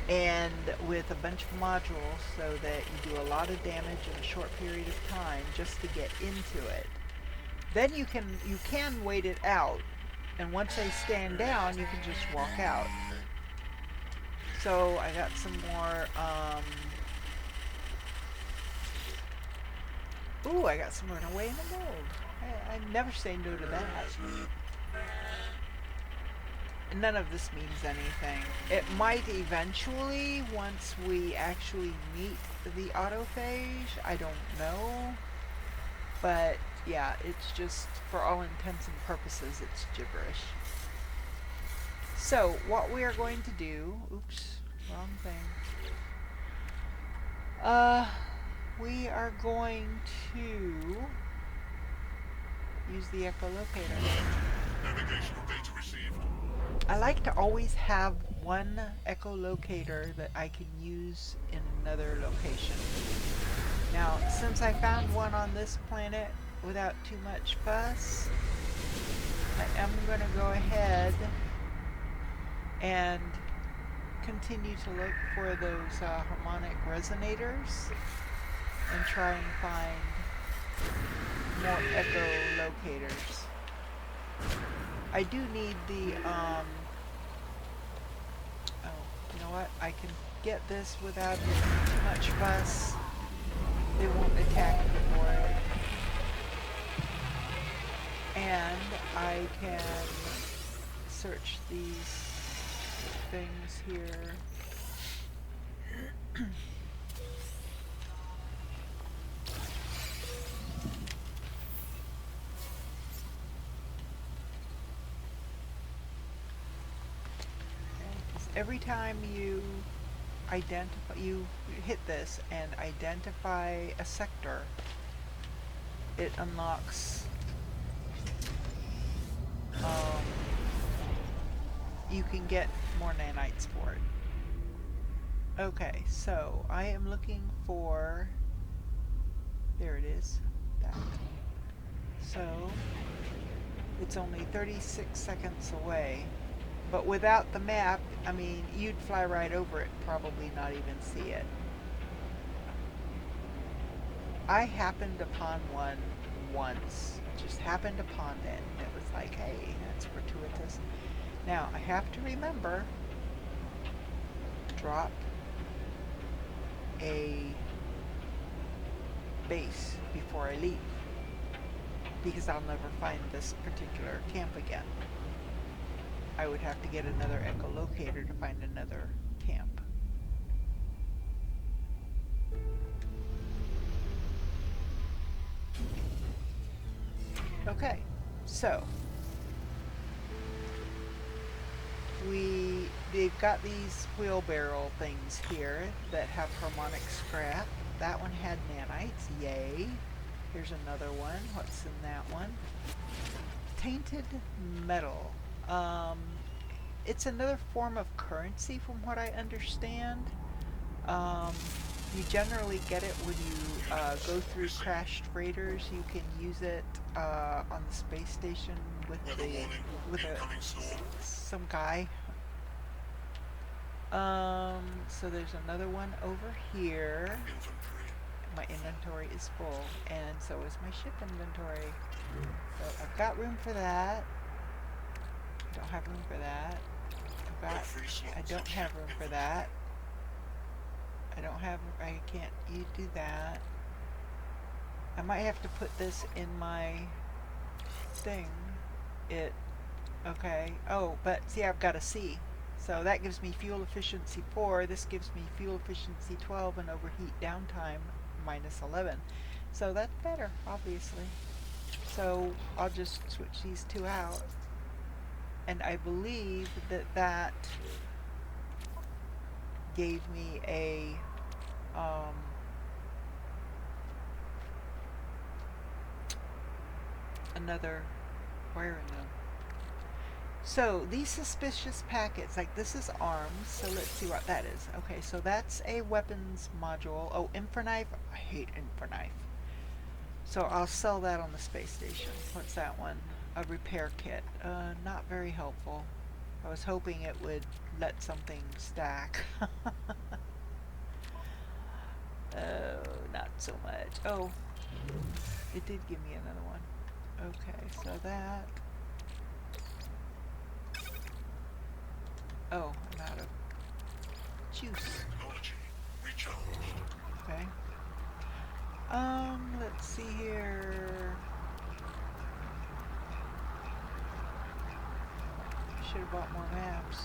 and with a bunch of modules so that you do a lot of damage in a short period of time just to get into it. Then you can wait it out, and once they stand down, you can just walk out. So I got some more. Ooh, I got some runaway in the mold. I never say no to that. None of this means anything. It might eventually, once we actually meet the autophage. I don't know. But yeah, it's just, for all intents and purposes, it's gibberish. So, what we are going to do... Oops, wrong thing. We are going to use the echolocator. Navigational data received. I like to always have one echolocator that I can use in another location. Now, since I found one on this planet without too much fuss, I am going to go ahead and continue to look for those harmonic resonators and try and find more echolocators. I do need the, oh, you know what? I can get this without too much fuss. They won't attack me for it. And I can search these things here. Every time you hit this and identify a sector, it unlocks, you can get more nanites for it. Okay, so I am looking for, there it is, that. So, it's only 36 seconds away. But without the map, I mean, you'd fly right over it, probably not even see it. I happened upon one once. Just happened upon it. And it was like, hey, that's fortuitous. Now, I have to remember, drop a base before I leave. Because I'll never find this particular camp again. I would have to get another echolocator to find another camp. Okay, so they've got these wheelbarrow things here that have harmonic scrap. That one had nanites, yay. Here's another one. What's in that one? Tainted metal. It's another form of currency from what I understand. You generally get it when you go through crashed freighters. You can use it on the space station with some guy. So there's another one over here. My inventory is full, and so is my ship inventory. So I've got room for that. I don't have room for that. I don't have room for that. I can't do that. I might have to put this in my thing. Okay. Oh, but see, I've got a C. So that gives me fuel efficiency 4. This gives me fuel efficiency 12 and overheat downtime minus 11. So that's better, obviously. So I'll just switch these two out. And I believe that gave me a another, where in So these suspicious packets, like this is arms, so let's see what that is. Okay, so that's a weapons module. Oh, Infraknife. I hate Infraknife. So I'll sell that on the space station. What's that one? A repair kit. Not very helpful. I was hoping it would let something stack. Oh, not so much. Oh, it did give me another one. Okay, so that. Oh, I'm out of juice. Technology recharged. Okay. Let's see here. Should have bought more maps.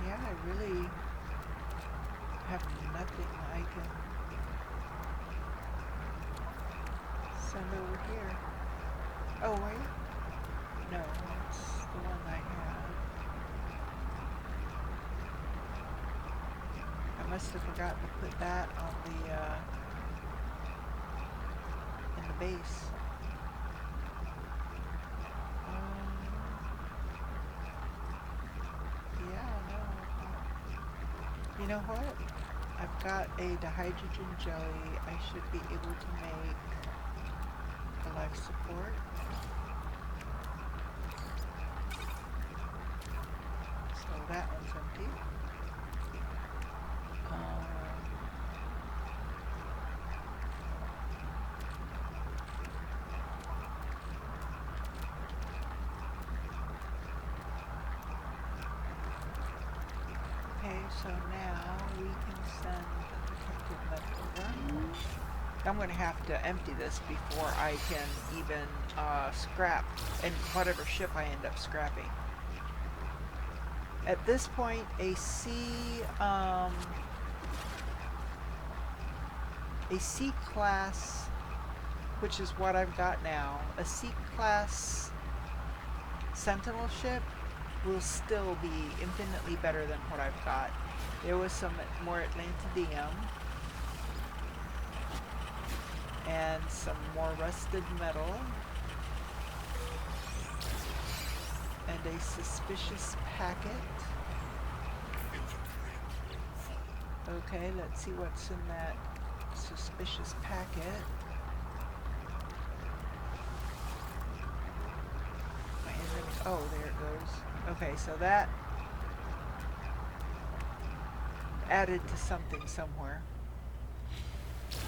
Yeah, I really have nothing I can send over here. Oh, wait. No, that's the one I have. I must have forgotten to put that on the, in the base. Yeah, no. You know what? I've got a dihydrogen jelly. I should be able to make a life support. So that one's empty. Okay, so now we can send the protective metal over. I'm going to have to empty this before I can even scrap and whatever ship I end up scrapping. At this point, a C-class, which is what I've got now, a C-class Sentinel ship will still be infinitely better than what I've got. There was some more Atlantidium and some more rusted metal and a suspicious packet. Okay, let's see what's in that suspicious packet. Oh, there it goes. Okay, so that added to something somewhere,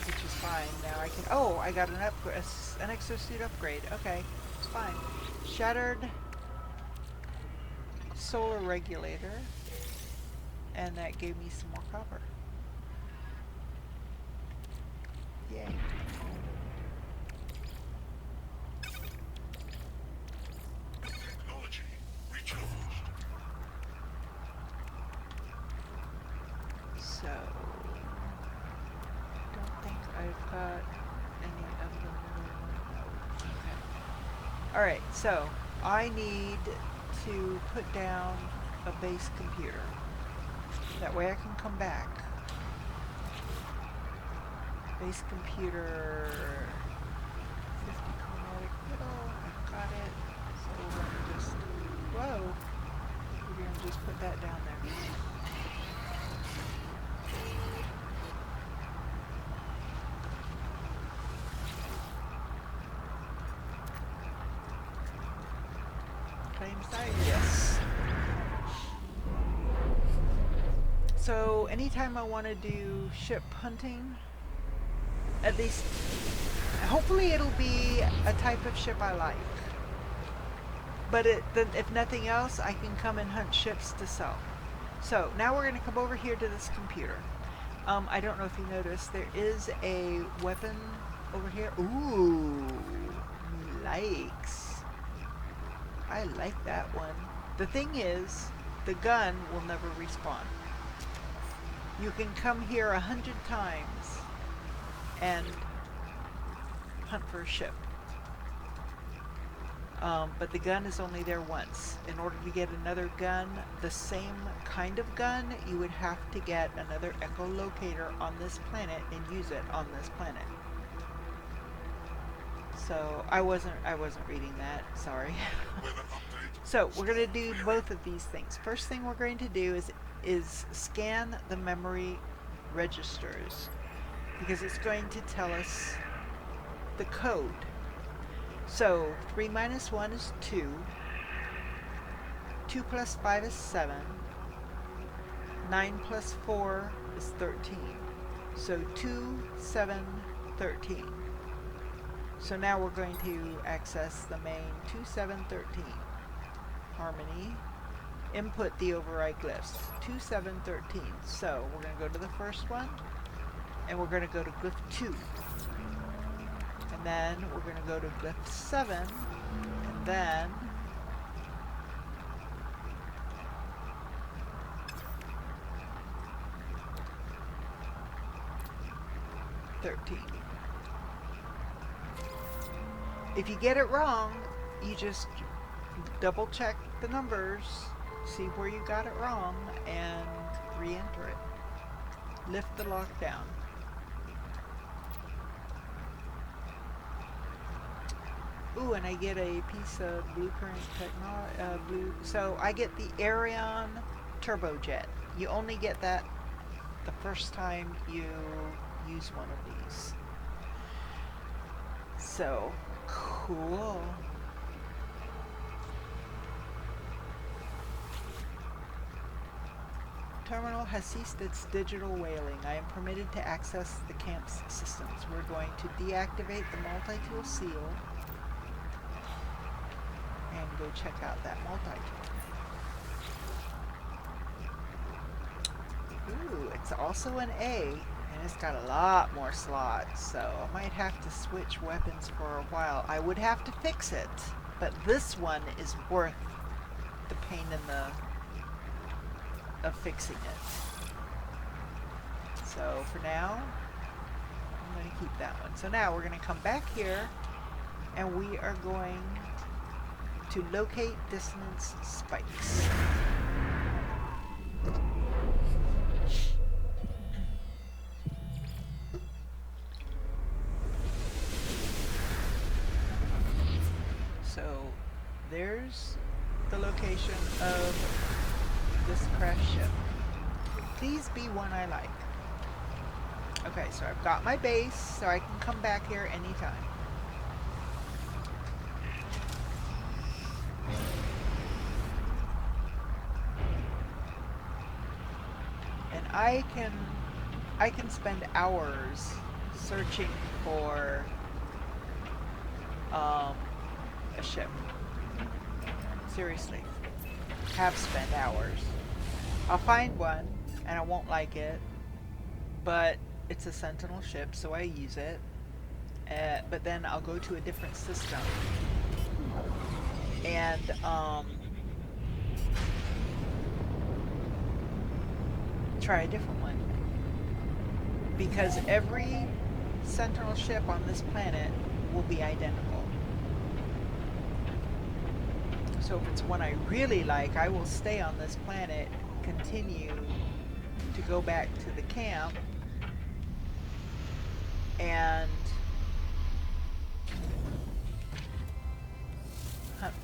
which is fine. Now I can. Oh, I got an exosuit upgrade. Okay, it's fine. Shattered solar regulator, and that gave me some more copper. Yay. Technology recharged. So, don't think I've got any of the middle nodes. Okay. Alright, so I need to put down a base computer. That way I can come back. Base computer 50 chromatic middle. I've got it. So we're gonna just whoa. We're gonna just put that down there. Claim site? Yes. So anytime I want to do ship hunting, at least, hopefully it'll be a type of ship I like. But if nothing else, I can come and hunt ships to sell. So now we're going to come over here to this computer. I don't know if you noticed, there is a weapon over here. Ooh, likes. I like that one. The thing is, the gun will never respawn. You can come here 100 times and hunt for a ship. But the gun is only there once. In order to get another gun, the same kind of gun, you would have to get another echolocator on this planet and use it on this planet. So I wasn't reading that. Sorry. Weather update. So we're going to Storm do clearing. both of these things. First thing we're going to do is scan the memory registers because it's going to tell us the code. So 3 minus 1 is 2. 2 plus 5 is 7. 9 plus 4 is 13. So 2, 7, 13. So now we're going to access the main 2, 7, 13. Harmony. Input the override glyphs. 2, 7, 13. So we're going to go to the first one. And we're going to go to glyph 2. And then we're going to go to glyph 7. And then... If you get it wrong, you just double check the numbers, see where you got it wrong, and re-enter it. Lift the lock down. Ooh, and I get a piece of blueprint technology. So I get the Arion turbojet. You only get that the first time you use one of these. So cool. Terminal has ceased its digital whaling. I am permitted to access the camp's systems. We're going to deactivate the multi-tool seal and go check out that multi-tool. Ooh, it's also an A, and it's got a lot more slots, so I might have to switch weapons for a while. I would have to fix it, but this one is worth the pain in the of fixing it. So for now, I'm going to keep that one. So now we're going to come back here, and we are going to locate dissonance spikes. So there's the location of this crash ship. Please be one I like. Okay, so I've got my base, so I can come back here anytime. And I can spend hours searching for a ship. Seriously. Have spent hours. I'll find one and I won't like it, but it's a Sentinel ship, so I use it. But then I'll go to a different system and try a different one, because every Sentinel ship on this planet will be identical. So if it's one I really like, I will stay on this planet, continue to go back to the camp, and hunt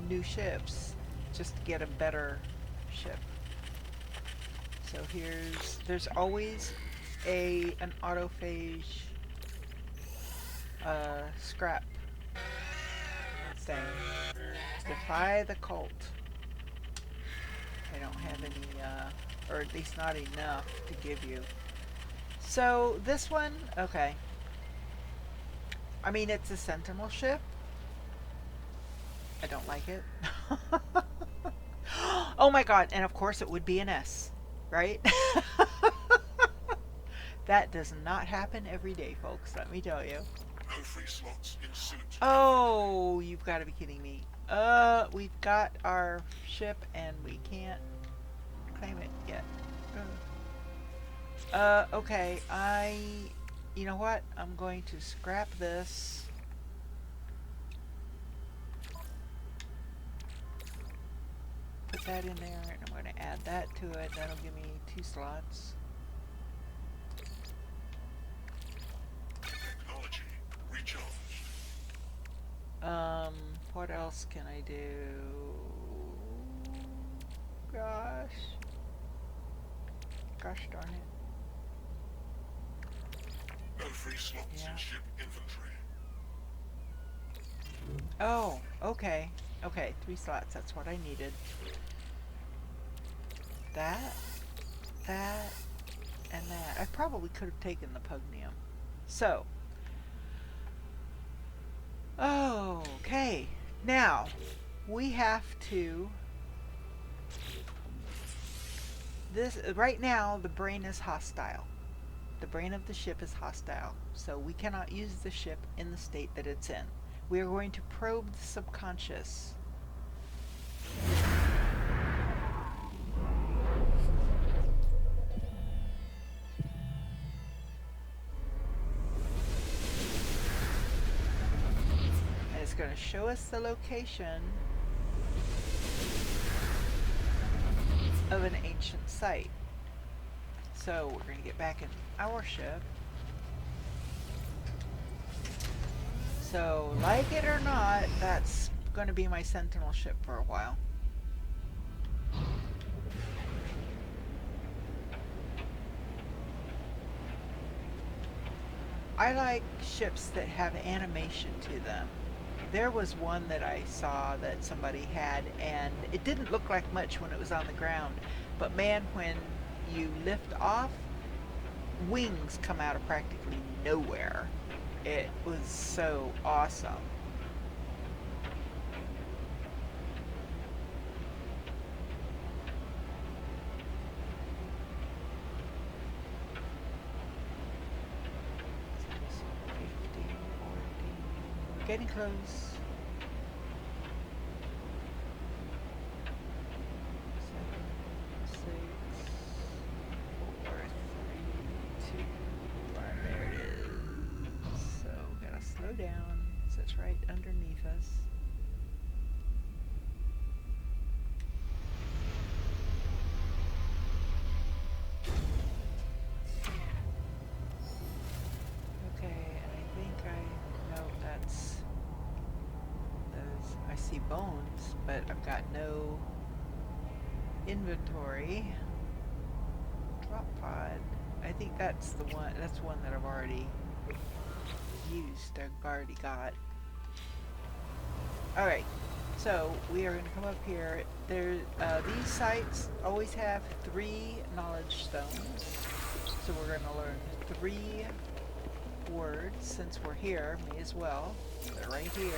new ships just to get a better ship. So there's always an autophage scrap thing. Defy the cult. I don't have any, or at least not enough to give you. So this one, okay. I mean, it's a Sentinel ship. I don't like it. Oh my god, and of course it would be an S, right? That does not happen every day, folks, let me tell you. No free slots in suit. Oh, you've got to be kidding me. We've got our ship and we can't claim it yet. Okay, you know what? I'm going to scrap this. Put that in there, and I'm going to add that to it. That'll give me 2 slots. Technology recharged. Um, what else can I do? Gosh. Gosh darn it. No free slots Yeah. in ship inventory. Oh, okay. Okay, 3 slots. That's what I needed. That, that, and that. I probably could have taken the pugnium. So. Okay. Now, we have to... right now, the brain is hostile. The brain of the ship is hostile, so we cannot use the ship in the state that it's in. We are going to probe the subconscious. And it's going to show us the location of an ancient site. So we're going to get back in our ship. So, like it or not, that's going to be my Sentinel ship for a while. I like ships that have animation to them. There was one that I saw that somebody had, and it didn't look like much when it was on the ground. But man, when you lift off, wings come out of practically nowhere. It was so awesome. Getting close. 7, 6, 4, 3, 2, 1. There it is. So gotta slow down. So it's right underneath us. Okay, and I think no, that's those. I see bones, but I've got no inventory. Drop pod. I think that's the one. That's one that I've already used. I've already got. All right. So we are going to come up here. These sites always have 3 knowledge stones. So we're going to learn 3 words since we're here. May as well. They're right here.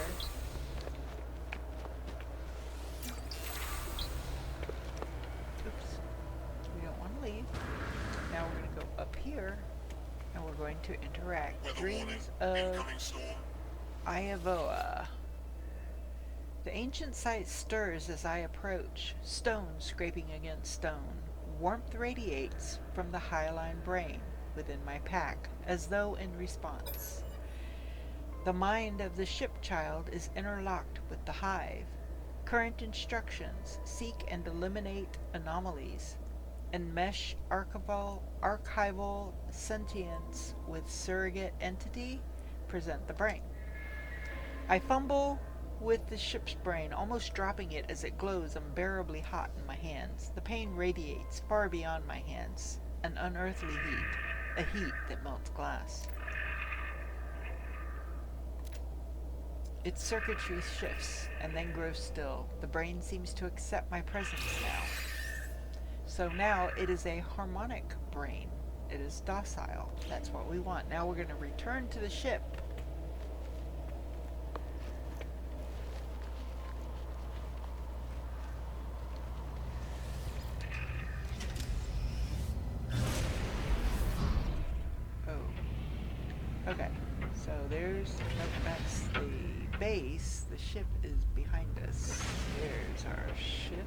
Oops. We don't want to leave. Now we're going to go up here and we're going to interact. Dreams of Iavoa. The ancient site stirs as I approach, stone scraping against stone. Warmth radiates from the Highline brain within my pack, as though in response. The mind of the ship child is interlocked with the hive. Current instructions seek and eliminate anomalies. Enmesh archival sentience with surrogate entity, present the brain. I fumble with the ship's brain, almost dropping it as it glows unbearably hot in my hands. The pain radiates far beyond my hands, an unearthly heat, a heat that melts glass. Its circuitry shifts and then grows still. The brain seems to accept my presence now. So now it is a harmonic brain. It is docile. That's what we want. Now we're going to return to the ship. Okay, so that's the base. The ship is behind us. There's our ship.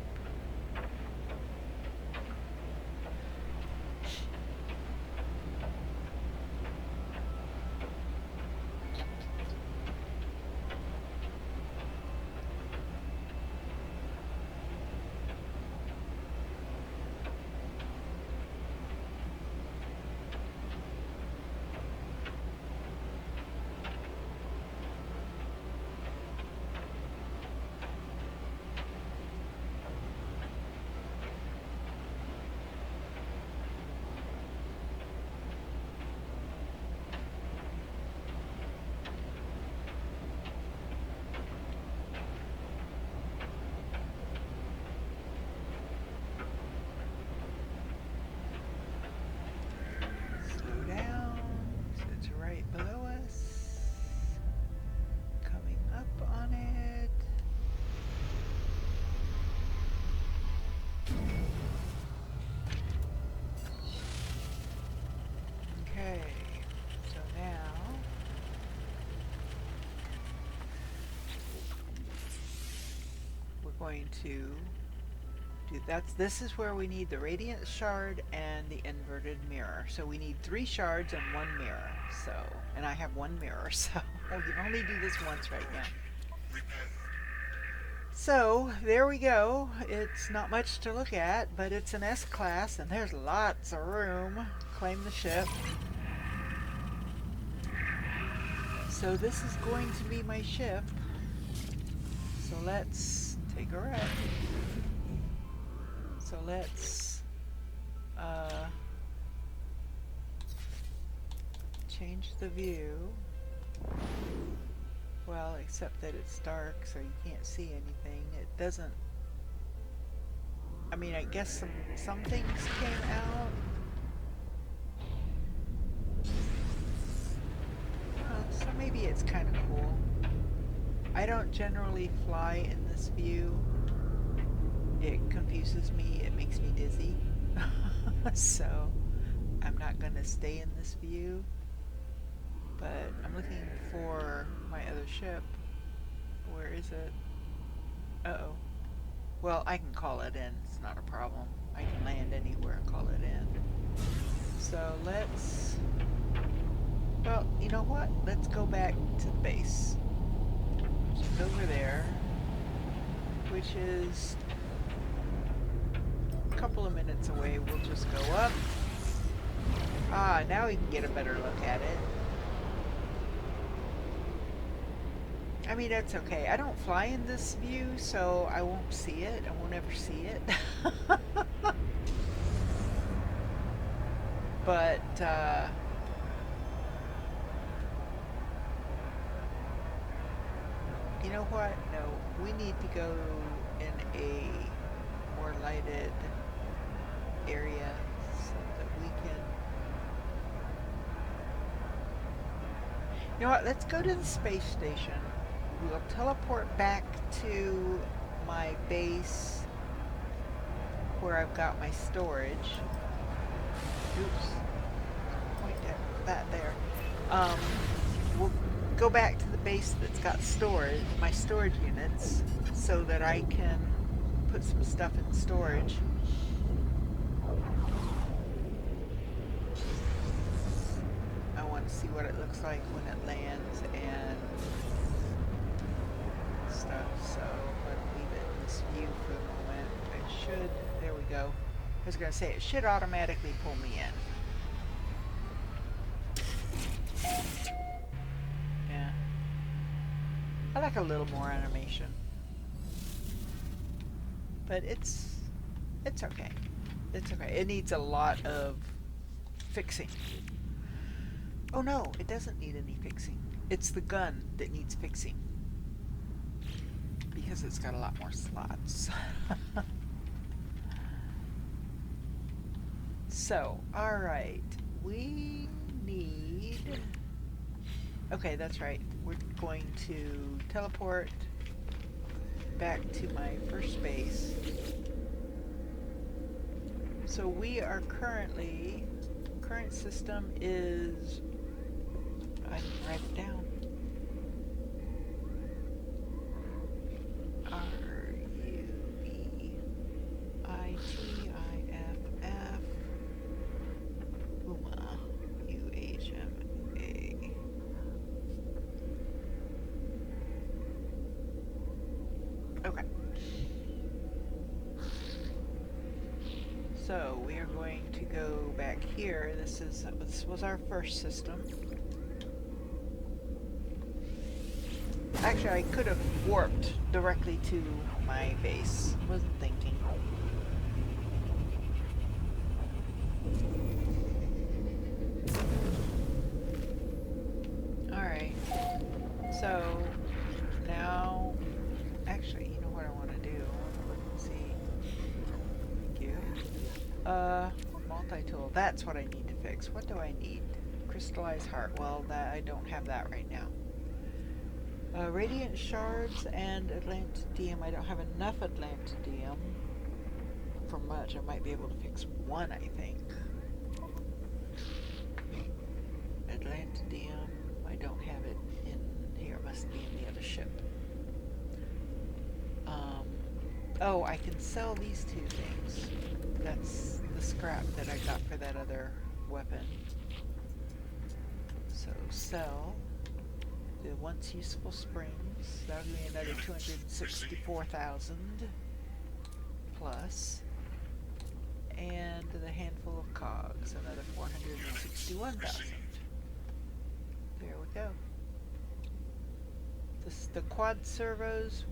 going to do this is where we need the radiant shard and the inverted mirror. So we need 3 shards and 1 mirror. So, and I have 1 mirror, so we can only do this once right now. Repaired. So there we go. It's not much to look at, but it's an S-class and there's lots of room. Claim the ship. So this is going to be my ship. So let's take a rest. So let's change the view. Well, except that it's dark, so you can't see anything. It doesn't. I mean, I guess some things came out. So maybe it's kind of cool. I don't generally fly in this view. It confuses me. It makes me dizzy. So I'm not going to stay in this view. But I'm looking for my other ship. Where is it? Uh-oh. Well, I can call it in. It's not a problem. I can land anywhere and call it in. So let's... Well, you know what? Let's go back to the base. Which is over there. Which is a couple of minutes away. We'll just go up. Ah, now we can get a better look at it. I mean, that's okay. I don't fly in this view, so I won't see it. I won't ever see it. But, you know what? No, we need to go in a more lighted area so that we can... You know what? Let's go to the space station. We'll teleport back to my base where I've got my storage. Oops. Point at that there. We'll go back to the base that's got storage, my storage units, so that I can put some stuff in storage. I want to see what it looks like when it lands and stuff, so I'm going to leave it in this view for the moment. It should, there we go. I was going to say, it should automatically pull me in. Yeah. I like a little more animation. But it's okay. It's okay. It needs a lot of fixing. Oh no, it doesn't need any fixing. It's the gun that needs fixing. Because it's got a lot more slots. So, alright. We need... Okay, that's right. We're going to teleport back to my first base. So we are currently... Current system is... I can write it down. Okay. So we are going to go back here. This was our first system. Actually, I could have warped directly to my base. Wasn't thinking. Alright. So now, actually, you know what I want to do? Let's see. Thank you. Multi-tool. That's what I need to fix. What do I need? Crystallized heart. Well, that I don't have that right now. Radiant shards and Atlantidium. I don't have enough Atlantidium for much. I might be able to fix one, I think. Atlantidium. I don't have it in here. It must be in the other ship. Oh, I can sell these two things. That's the scrap that I got for that other weapon. So sell the once useful springs. That'll give me another 264,000 plus. And the handful of cogs, another 461,000. There we go. The quad servos,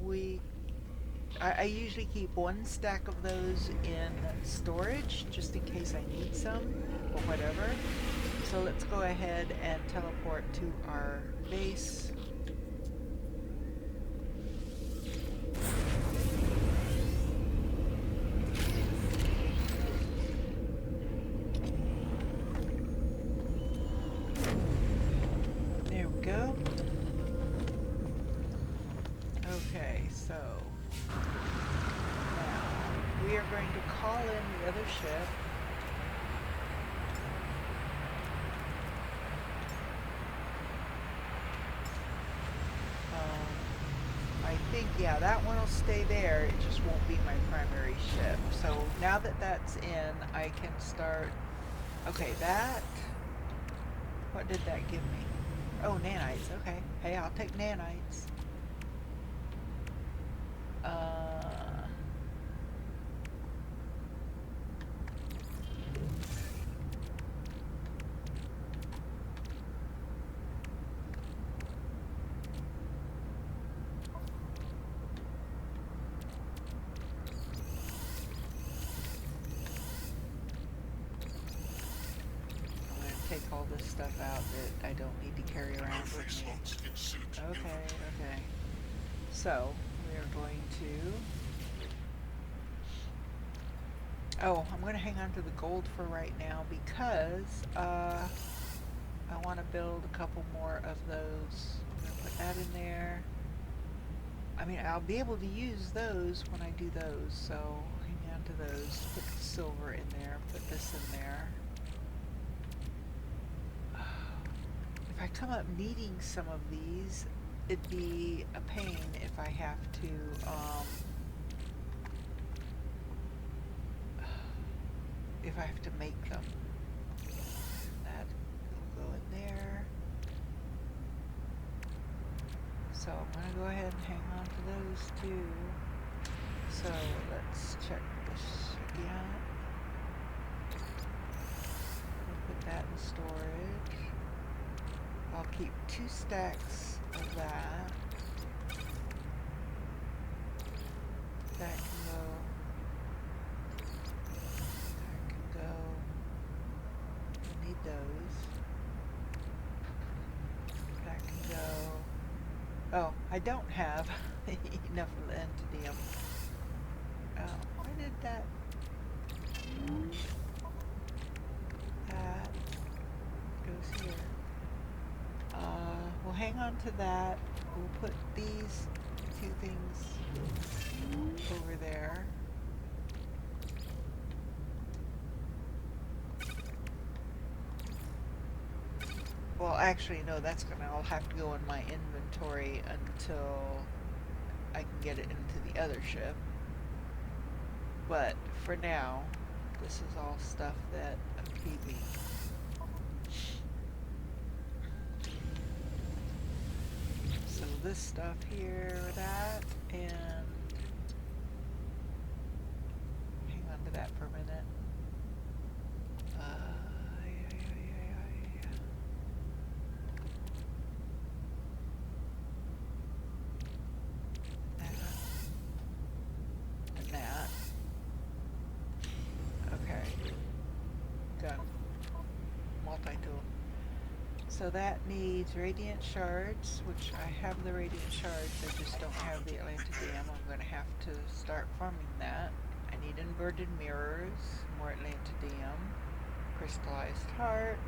I usually keep one stack of those in storage just in case I need some or whatever. So let's go ahead and teleport to our base. There we go. Okay, so now we are going to call in the other ship. I think, yeah, that one will stay there. It just won't be my primary ship. So now that that's in, I can start. Okay, that. What did that give me? Oh, nanites. Okay. Hey, I'll take nanites. Take all this stuff out that I don't need to carry around with me. Okay, okay. So, we are going to... Oh, I'm going to hang on to the gold for right now because I want to build a couple more of those. I'm going to put that in there. I mean, I'll be able to use those when I do those, so hang on to those. Put the silver in there, put this in there. If I come up needing some of these, it'd be a pain if I have to, make them. That will go in there. So I'm going to go ahead and hang on to those too. So let's check this again. We'll put that in storage. I'll keep 2 stacks of that. That can go. That can go. I need those. That can go. Oh, I don't have enough lentidium. Oh, why did that? That goes here. We'll hang on to that. We'll put these 2 things over there. Well, actually, no, that's gonna all have to go in my inventory until I can get it into the other ship. But for now, this is all stuff that I'm keeping. So this stuff here, that, and hang on to that for a minute. So that needs radiant shards, which I have the radiant shards, I just don't have the Atlantidium. I'm going to have to start farming that. I need inverted mirrors, more Atlantidium, crystallized heart.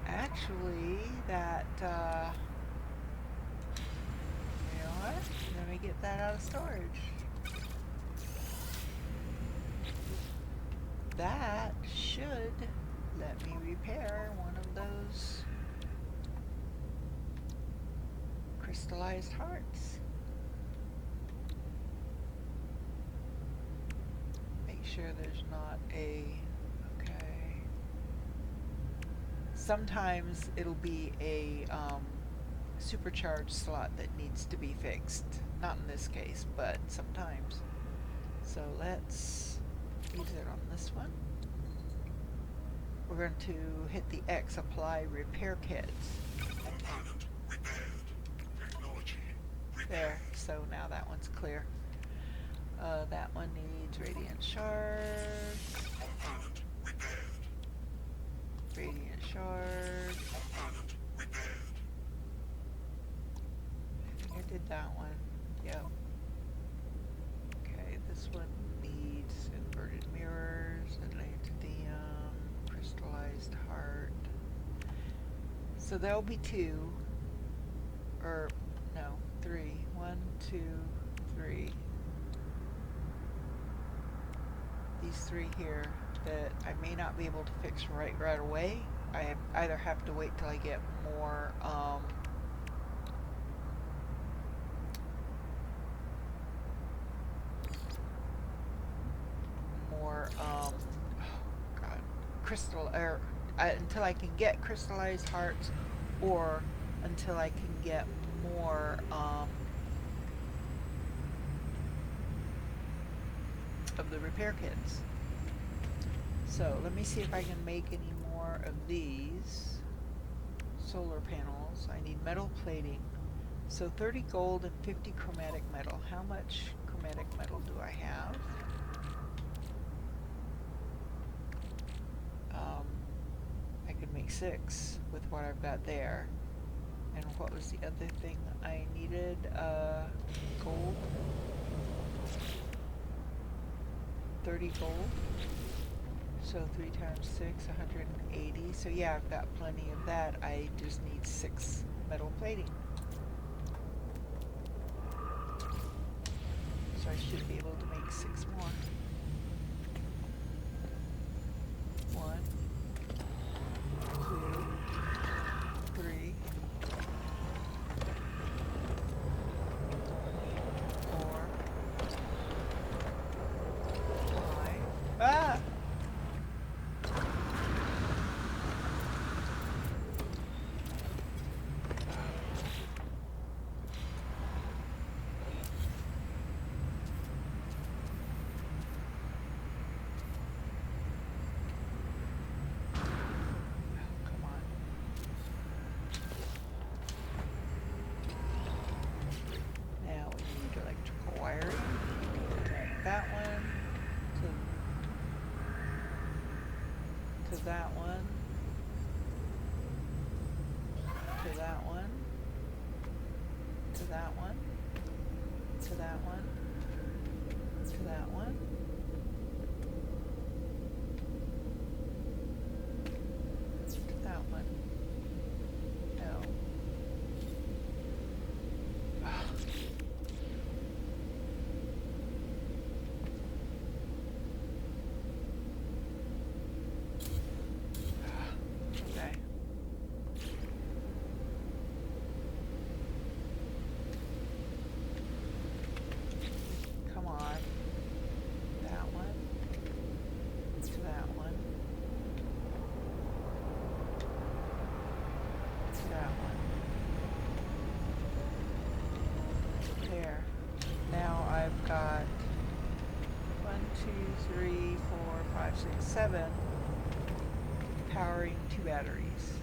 Actually, that, you know what? Let me get that out of storage. That should let me repair one of those crystallized hearts. sure there's not a, okay. Sometimes it'll be a supercharged slot that needs to be fixed. Not in this case, but sometimes. So let's use it on this one. We're going to hit the X, apply repair kits. Component repaired. Technology repaired. There, so now that one's clear. That one needs radiant shards. Component repaired. Radiant shards. Component repaired. I think I did that one. Yep. Okay, this one needs inverted mirrors, atlantidium, crystallized heart. So there'll be 2, or no, 3. 1, 2, 3. These 3 here that I may not be able to fix right away. I either have to wait till I get more oh god, crystal, or until I can get crystallized hearts, or until I can get more of the repair kits. So let me see if I can make any more of these solar panels. I need metal plating. So 30 gold and 50 chromatic metal. How much chromatic metal do I have? I could make 6 with what I've got there. And what was the other thing I needed? Gold. 30 gold. So 3 times 6, 180. So yeah, I've got plenty of that. I just need 6 metal plating. So I should be able to make 6 more. 1, 2, 3, 4, 5. Ah! That one, to that one, to that one, to that one, to that one, to that one. No. I've got 1, 2, 3, 4, 5, 6, 7 powering 2 batteries.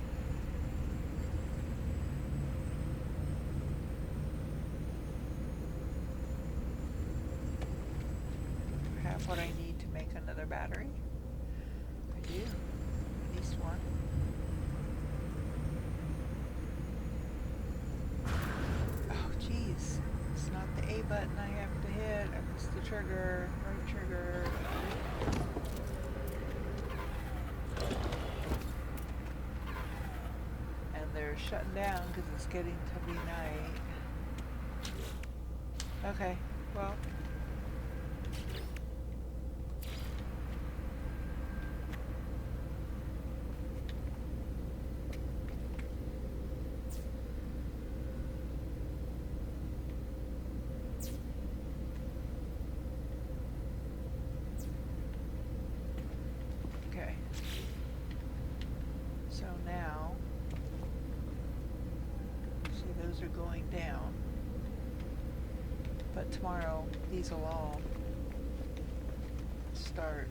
I have what I need to make another battery. I do, at least one. Oh geez, it's not the A button I have to hit. I missed the trigger, right trigger. And they're shutting down because it's getting to be night. Okay, well. those are going down. But tomorrow, these will all start.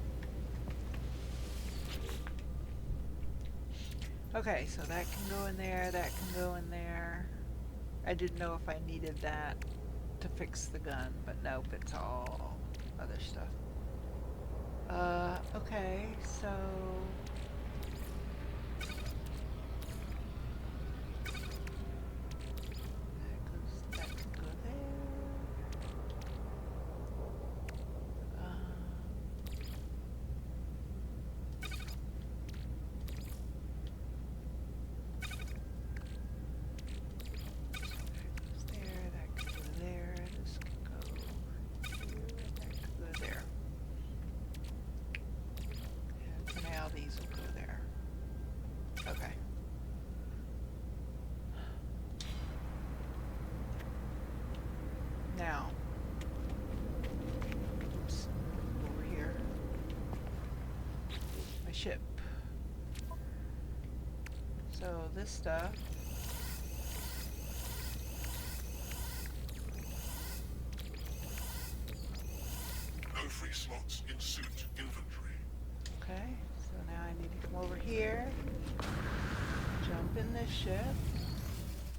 Okay, so that can go in there, that can go in there. I didn't know if I needed that to fix the gun, but nope, it's all other stuff. Okay, so that can go there. That can go there, this can go here, that can go there. And for now, these will go there. Okay. Now, oops, over here. My ship. So this stuff. No free slots in suit inventory. Okay, so now I need to come over here, jump in this ship,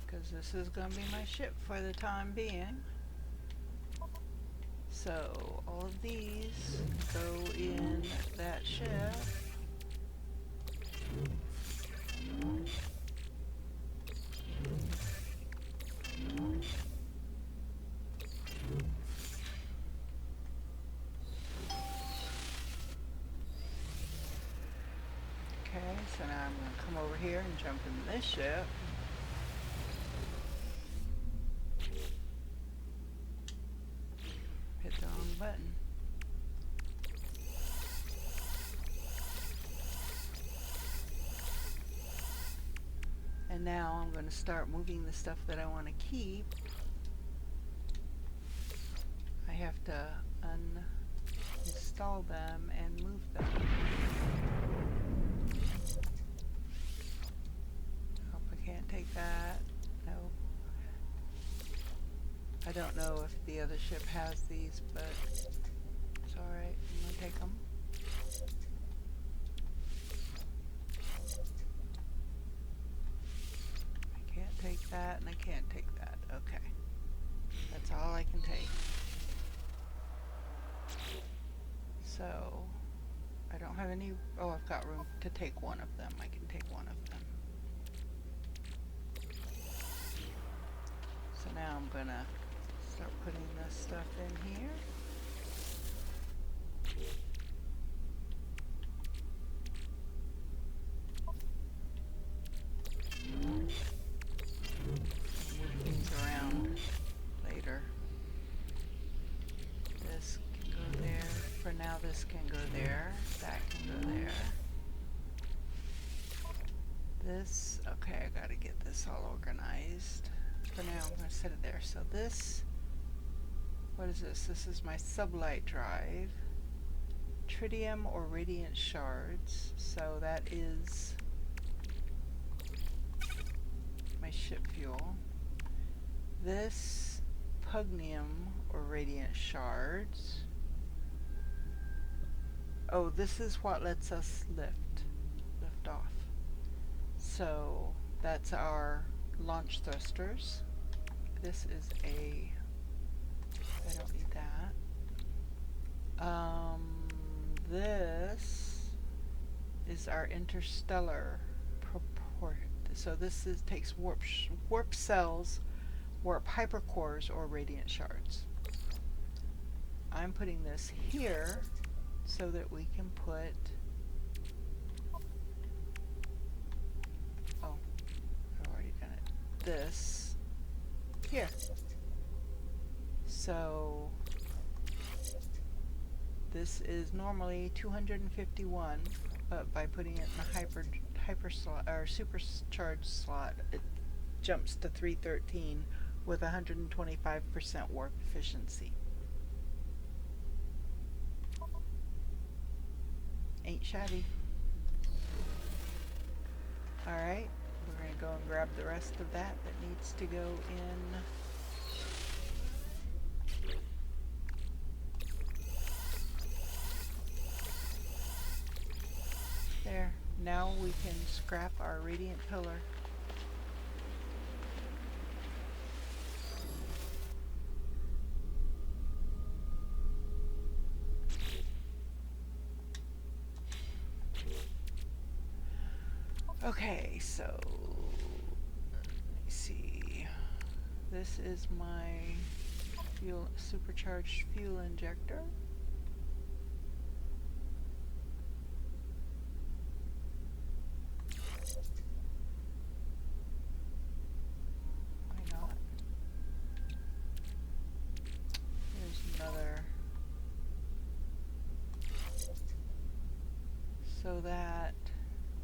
because this is going to be my ship for the time being. So all of these go in that ship. Okay, so now I'm going to come over here and jump in this ship. Hit the wrong button. And now I'm going to start moving the stuff that I want to keep. I have to uninstall them and move them. Hope I can't take that. No. I don't know if the other ship has these, but it's alright. I'm going to take them. I can't take that, and I can't take that. Okay. That's all I can take. So, I don't have any... Oh, I've got room to take one of them. I can take one of them. So now I'm going to start putting this stuff in here. Move things around later. This can go there. For now, this can go there. That can go there. This, okay, I gotta get this all organized. For now, I'm gonna set it there. So this, what is this? This is my sublight drive. Tritium or radiant shards. So that is my ship fuel. This, pugnium or radiant shards. Oh, this is what lets us lift off. So that's our launch thrusters. This is a, I don't need that. This is our interstellar proport. So this is, takes warp cells, warp hypercores, or radiant shards. I'm putting this here so that we can put, oh, I've already done it, this here. So this is normally 251, but by putting it in a hyper slot or supercharged slot, it jumps to 313 with 125% warp efficiency. Ain't shabby. Alright, we're going to go and grab the rest of that needs to go in. There. Now we can scrap our radiant pillar. Okay, so let me see. This is my supercharged fuel injector. Why not? Here's another. So that,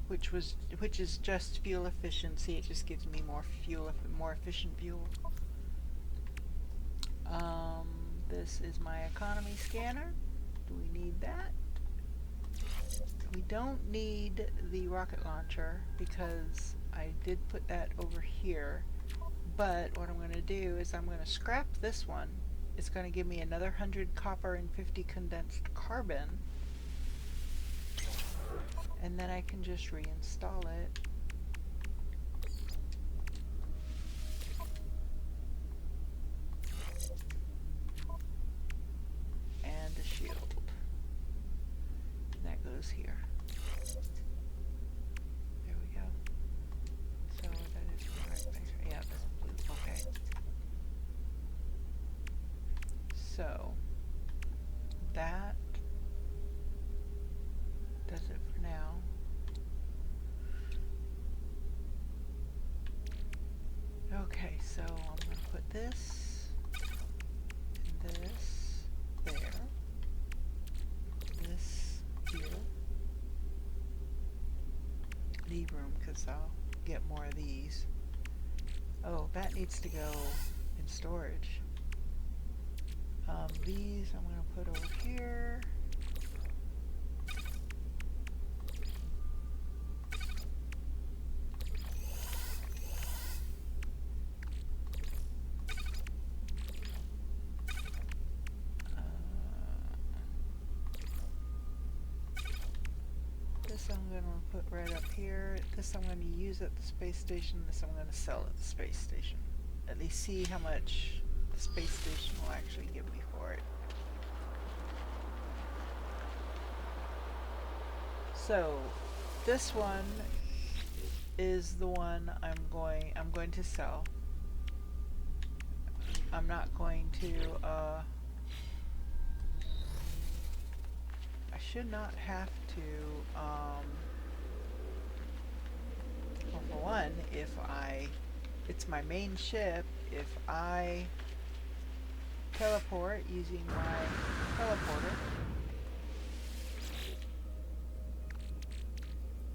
which is just fuel efficiency. It just gives me more fuel, more efficient fuel. This is my economy scanner. Do we need that? We don't need the rocket launcher because I did put that over here. But what I'm going to do is I'm going to scrap this one. It's going to give me another 100 copper and 50 condensed carbon. And then I can just reinstall it. And a shield. And that goes here. There we go. So that is right. Yeah, that's blue. Okay. So that does it for now. Okay, so I'm going to put this and this there, this here. Leave room because I'll get more of these. Oh, that needs to go in storage. These I'm going to put over here. This I'm going to put right up here. This I'm going to use at the space station. This I'm going to sell at the space station. At least see how much the space station will actually give me for it. So this one is the one I'm going to sell. I'm not going to I should not have to well, for one, it's my main ship, if I teleport using my teleporter,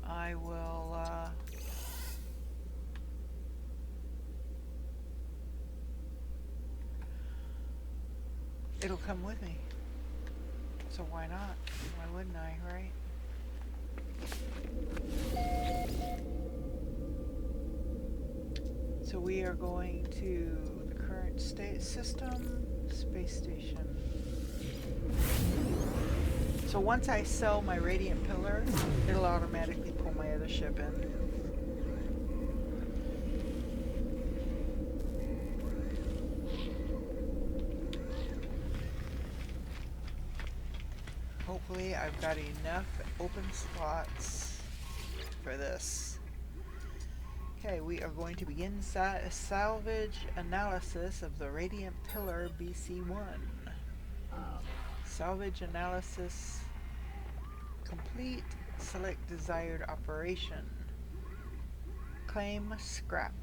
I will it'll come with me. So why not? Why wouldn't I, right? So we are going to the current state system, space station. So once I sell my radiant pillar, it'll automatically pull my other ship in. Hopefully I've got enough open slots for this. Okay, we are going to begin salvage analysis of the radiant pillar BC1. Salvage analysis complete. Select desired operation. Claim scrap.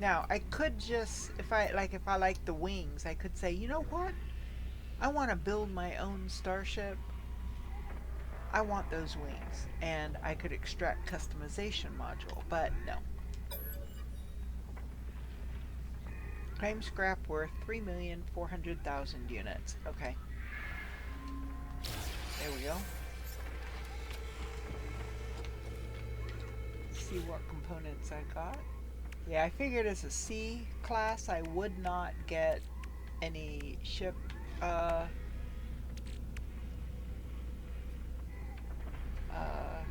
Now I could just, if I like the wings, I could say, you know what? I want to build my own starship. I want those wings, and I could extract customization module, but no. Claim scrap worth 3,400,000 units. Okay. There we go. see what components I got. Yeah, I figured as a C class I would not get any ship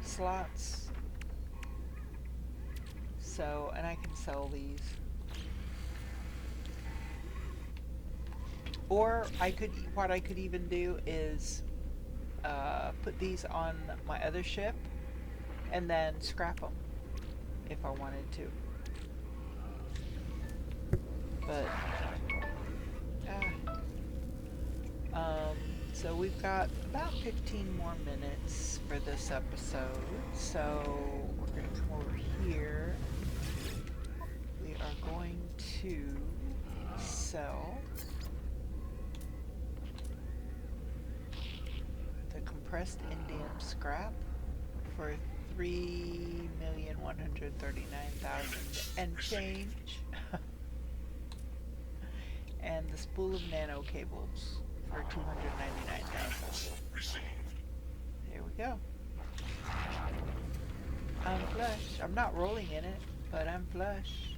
slots. So, and I can sell these. Or I could, what I could even do is put these on my other ship and then scrap them if I wanted to. But so we've got about 15 more minutes for this episode. So we're going to come over here. We are going to sell the compressed indium scrap for 3,139,000 and change. And the spool of nano cables for 299,000. There we go. I'm flush. I'm not rolling in it, but I'm flush.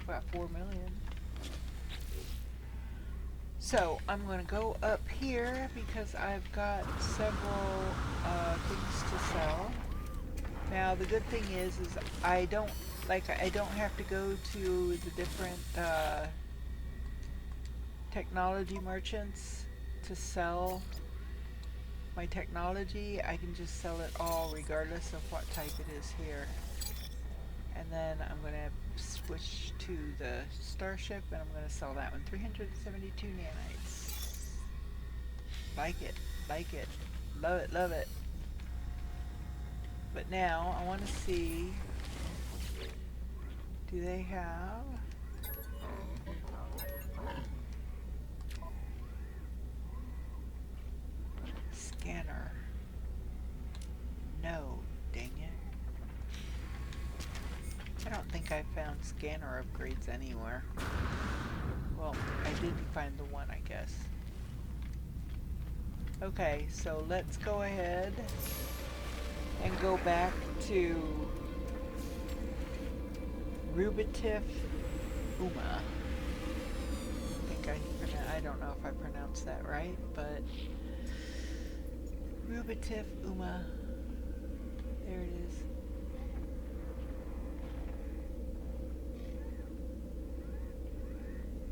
About 4 million. So I'm going to go up here because I've got several things to sell. Now the good thing is I don't have to go to the different technology merchants to sell my technology. I can just sell it all regardless of what type it is here. And then I'm going to switch to the starship and I'm going to sell that one. 372 nanites. Like it, love it, love it. But now I want to see, do they have scanner? No, dang it. I don't think I found scanner upgrades anywhere. Well, I did find the one, I guess. Okay, so let's go ahead and go back to Rubitif Uma. I don't know if I pronounced that right, but Rubitif Uma. There it is.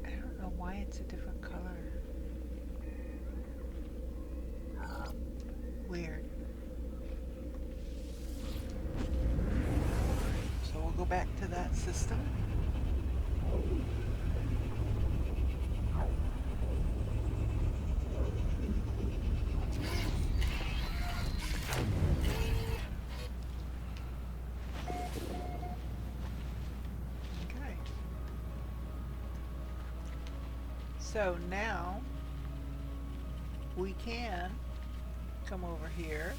I don't know why it's a different color. Weird. So we'll go back to that system. Okay. So now we can come over here,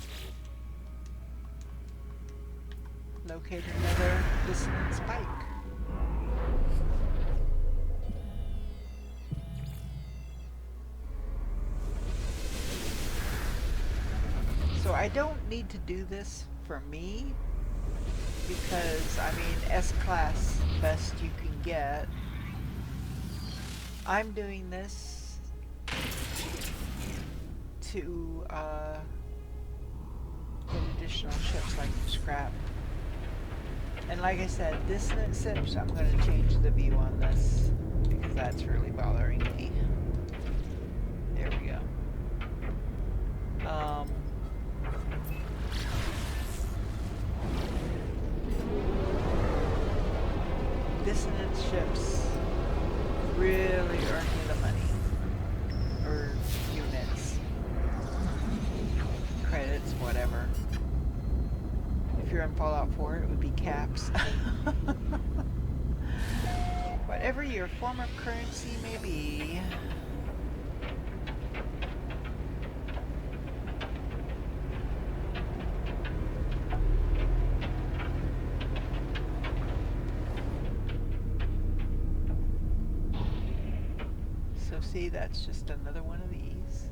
locate another dissonant spike. So I don't need to do this for me because, I mean, S-class best you can get. I'm doing this to get additional ships like scrap. And like I said, dissonant ships, I'm going to change the view on this because that's really bothering me. There we go. Dissonant ships really earn me the money. Or units. Credits, whatever. If you're in Fallout 4, it would be caps. Whatever your form of currency may be. So see, that's just another one of these.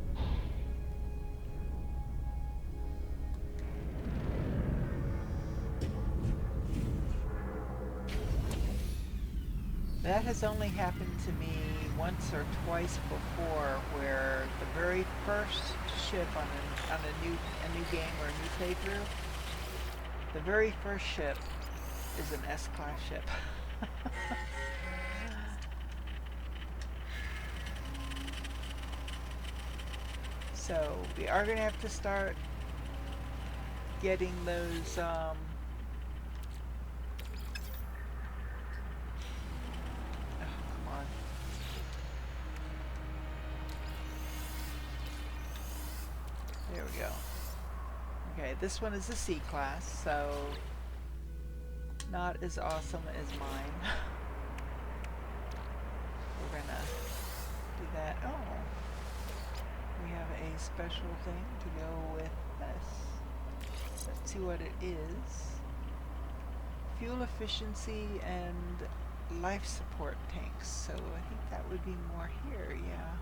That has only happened to me once or twice before, where the very first ship on a new game or a new playthrough, the very first ship is an S-class ship. So we are going to have to start getting those oh, come on. There we go. Okay, this one is a C-class, so not as awesome as mine. We're gonna do that. Oh, we have a special thing to go with this. Let's see what it is. Fuel efficiency and life support tanks. So I think that would be more here, yeah.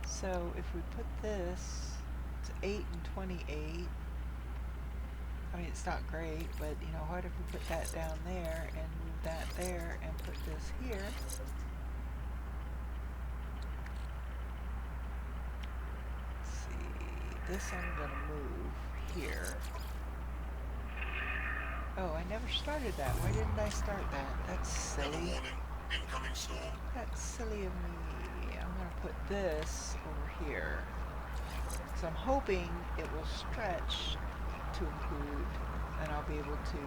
So if we put this, it's 8 and 28. I mean, it's not great, but you know, what if we put that down there and move that there and put this here? Let's see, this I'm gonna move here. Oh, I never started that. Why didn't I start that? That's silly. Incoming storm. That's silly of me. I'm gonna put this over here. So I'm hoping it will stretch to include, and I'll be able to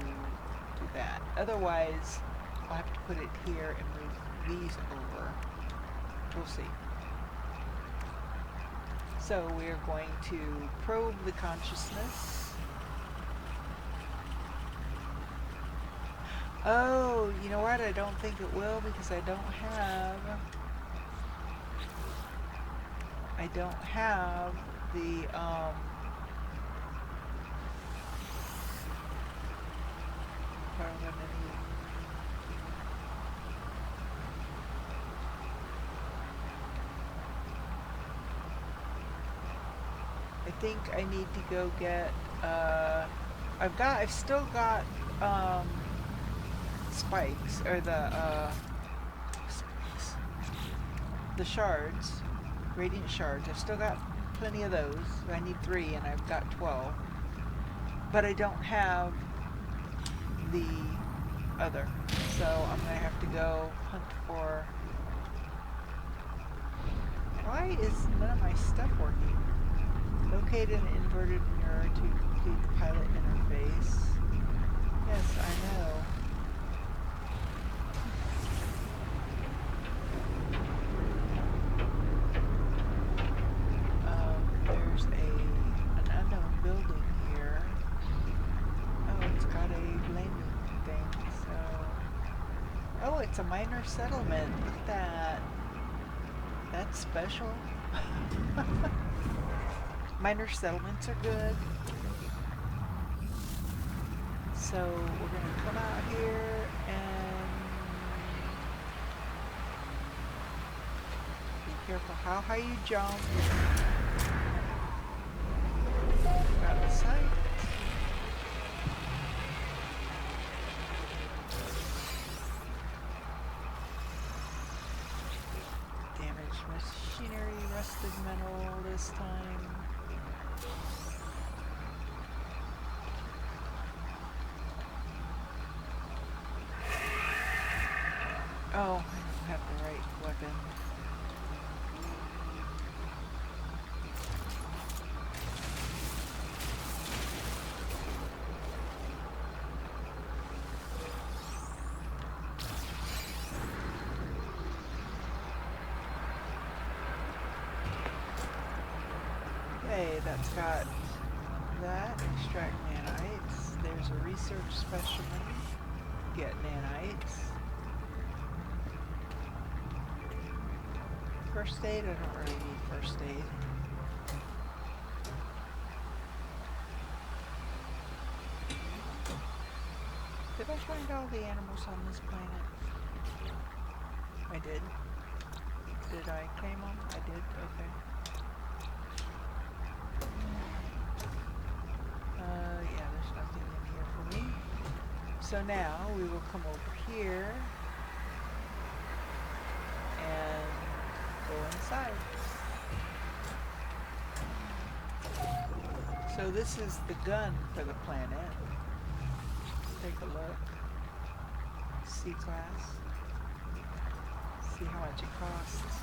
do that. Otherwise, I'll have to put it here and move these over. We'll see. So we're going to probe the consciousness. Oh, you know what? I don't think it will because I don't have the what I'm gonna need. I think I need to go get I've still got spikes, or the shards, radiant shards. I've still got plenty of those. I need 3 and I've got 12. But I don't have the other. So I'm gonna have to go hunt for. Why is none of my stuff working? Locate an inverted mirror to complete the pilot interface. Yes, I know. There's an unknown building here. Oh, it's got a landing thing, so. Oh, it's a minor settlement. Look at that. That's special. Minor settlements are good. So we're going to come out here and be careful how high you jump. Got the sight. Damaged machinery, rusted metal this time. Oh, I don't have the right weapon. Okay, that's got that. Extract nanites. There's a research specimen. Get nanites. First aid? I don't really need first aid. Did I find all the animals on this planet? I did. Did I claim them? I did, okay. Yeah, there's nothing in here for me. So now we will come over here inside. So this is the gun for the planet. Take a look. C-class. See how much it costs.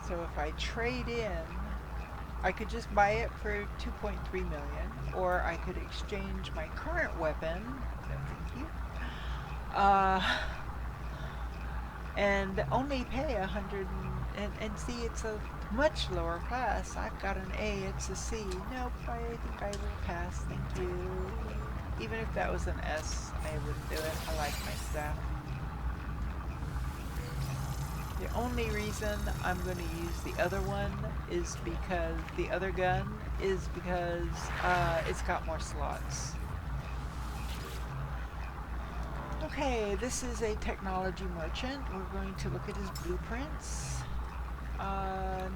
So if I trade in, I could just buy it for 2.3 million, or I could exchange my current weapon. No, thank you. And only pay 100 and see, it's a much lower class. I've got an A, it's a C. Nope, I think I will pass, thank you. Even if that was an S, I wouldn't do it. I like my staff. The only reason I'm going to use the other one is because the other gun is because it's got more slots. Okay, this is a technology merchant. We're going to look at his blueprints.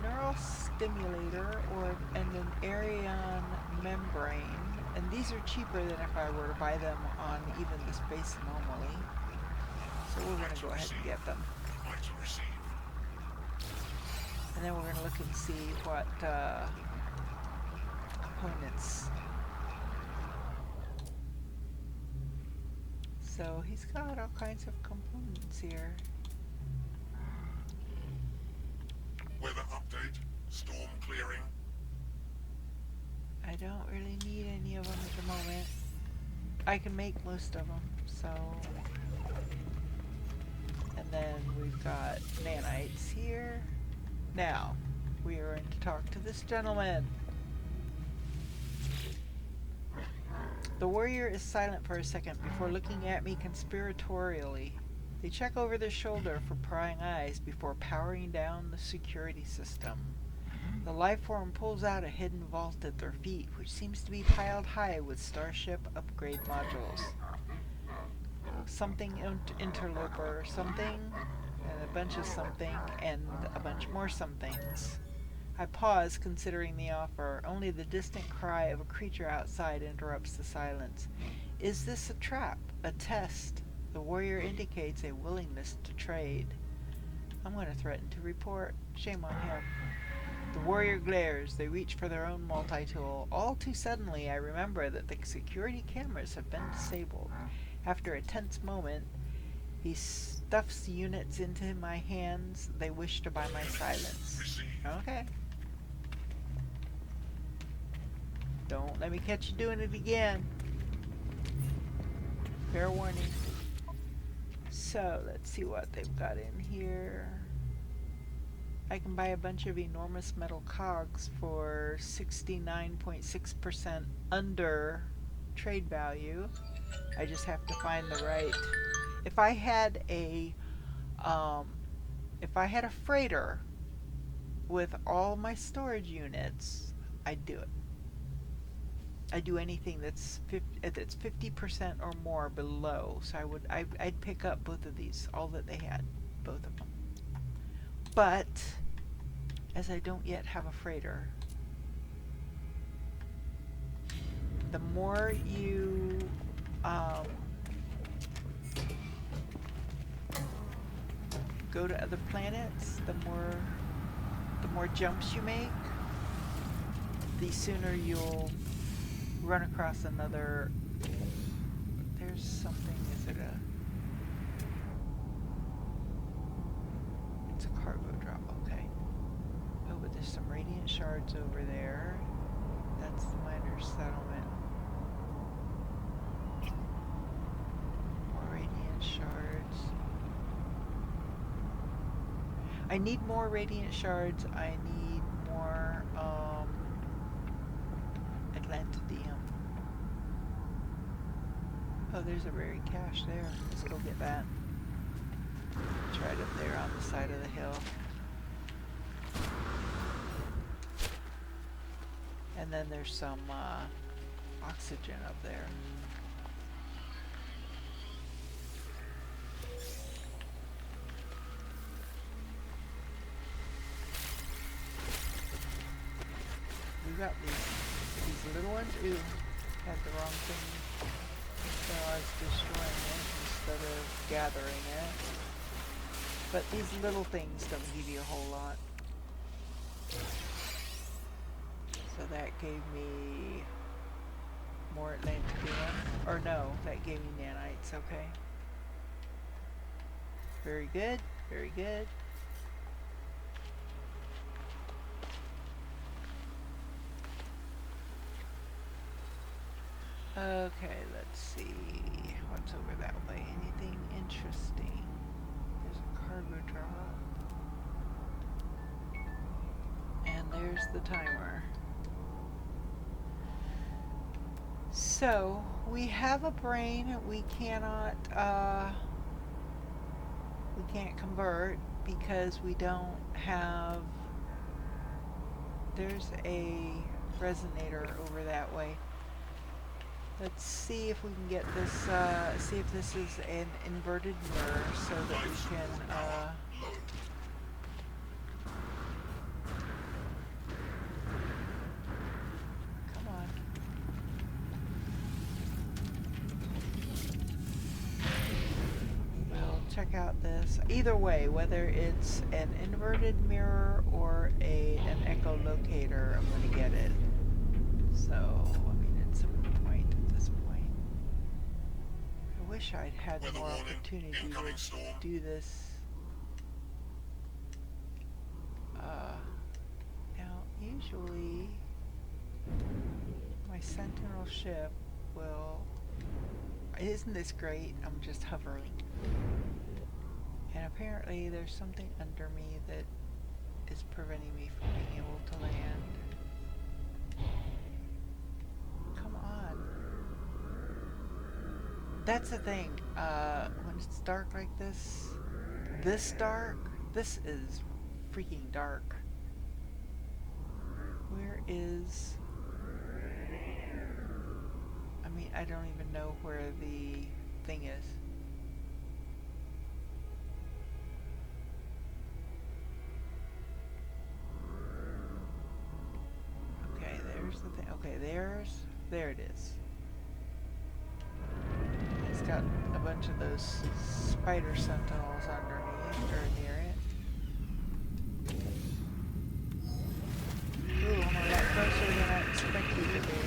Neural stimulator and an Arion membrane. And these are cheaper than if I were to buy them on even the space anomaly. So we're going to go ahead and get them. And then we're going to look and see what components. So he's got all kinds of components here. Weather update, storm clearing. I don't really need any of them at the moment. I can make most of them, so. And then we've got nanites here. Now, we are going to talk to this gentleman. The warrior is silent for a second before looking at me conspiratorially. They check over their shoulder for prying eyes before powering down the security system. The lifeform pulls out a hidden vault at their feet, which seems to be piled high with Starship upgrade modules. Something interloper, something, and a bunch of something, and a bunch more somethings. I pause, considering the offer. Only the distant cry of a creature outside interrupts the silence. Is this a trap? A test? The warrior indicates a willingness to trade. I'm going to threaten to report. Shame on him. The warrior glares. They reach for their own multi-tool. All too suddenly, I remember that the security cameras have been disabled. After a tense moment, he stuffs the units into my hands. They wish to buy my silence. Okay. Don't let me catch you doing it again. Fair warning. So, let's see what they've got in here. I can buy a bunch of enormous metal cogs for 69.6% under trade value. I just have to find the right. If I had a freighter with all my storage units, I'd do it. I'd do anything that's 50% or more below. So I'd pick up both of these, all that they had, both of them. But as I don't yet have a freighter, the more you go to other planets, the more jumps you make, the sooner you'll run across another. There's something. Is it a? It's a cargo drop. Okay. Oh, but there's some radiant shards over there. That's the miner settlement. More radiant shards. I need more radiant shards. I need more Atlantidium. Oh, there's a buried cache there. Let's go get that. It's right up there on the side of the hill. And then there's some oxygen up there. We got these little ones. Ooh, had the wrong thing. So I was destroying it instead of gathering it. But these little things don't give you a whole lot. So that gave me more Atlantidium. Or no, that gave me nanites, okay. Very good, very good. Okay, let's see. What's over that way? Anything interesting? There's a cargo drop. And there's the timer. So, we have a brain. We cannot, we can't convert because we don't have... There's a resonator over that way. Let's see if we can get this, see if this is an inverted mirror so that we can, come on. Well, check out this. Either way, whether it's an inverted mirror or an echolocator, I'm going to get it. So... I wish I'd had more opportunity to do this. Now, usually my Sentinel ship will... Isn't this great? I'm just hovering. And apparently there's something under me that is preventing me from being able to land. That's the thing, when it's dark like this dark, this is freaking dark. Where is... I mean, I don't even know where the thing is. Okay, there's the thing. Okay, there it is. It's got a bunch of those spider sentinels underneath, or near it. Ooh, I'm a lot closer than I expected to be.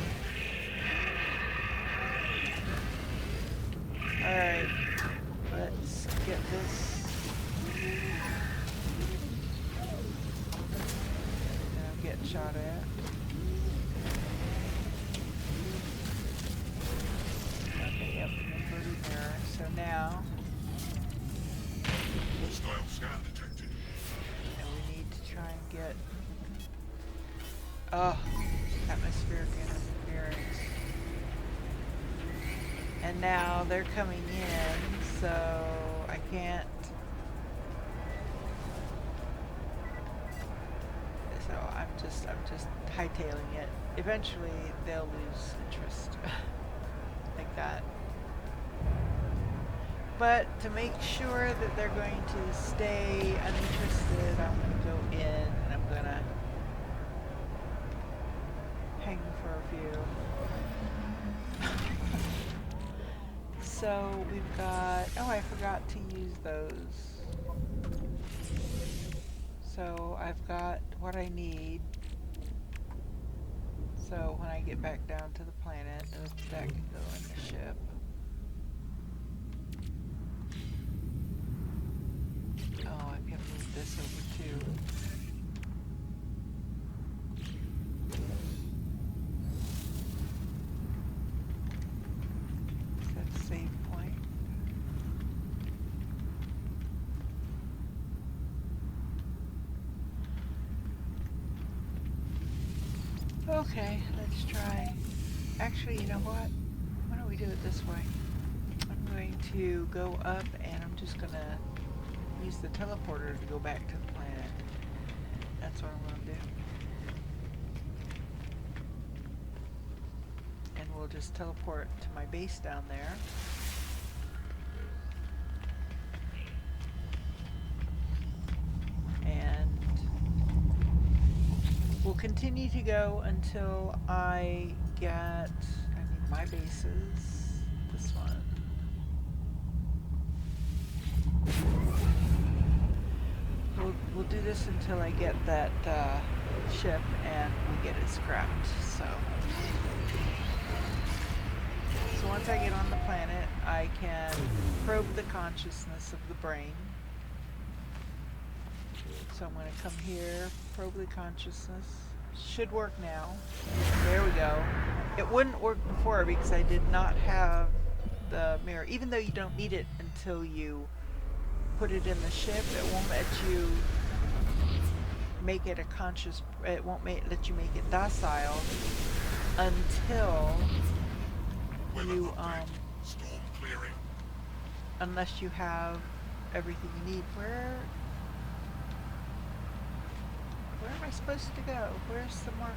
Alright, let's get this. Now get shot at. Okay, yep. So now, hostile scan detected. And we need to try and get atmospheric interference. And now they're coming in, so I can't. So I'm just hightailing it. Eventually they'll lose interest. Like that. But to make sure that they're going to stay uninterested, I'm going to go in and I'm going to hang for a few. So we've got... Oh, I forgot to use those. So I've got what I need. So when I get back down to the planet, that can go in the ship. Oh, I can move this over too. Is that a save point? Okay, let's try. Actually, you know what? Why don't we do it this way? I'm going to go up and I'm just going to use the teleporter to go back to the planet. That's what I'm going to do. And we'll just teleport to my base down there. And we'll continue to go until I get... I need my bases. This one. this until I get that ship and we get it scrapped. So once I get on the planet, I can probe the consciousness of the brain. So I'm going to come here, probe the consciousness. Should work now. There we go. It wouldn't work before because I did not have the mirror. Even though you don't need it until you put it in the ship, it won't let you make it a conscious, it won't let you make it docile until you, Storm clearing. unless you have everything you need. Where am I supposed to go? Where's the marker?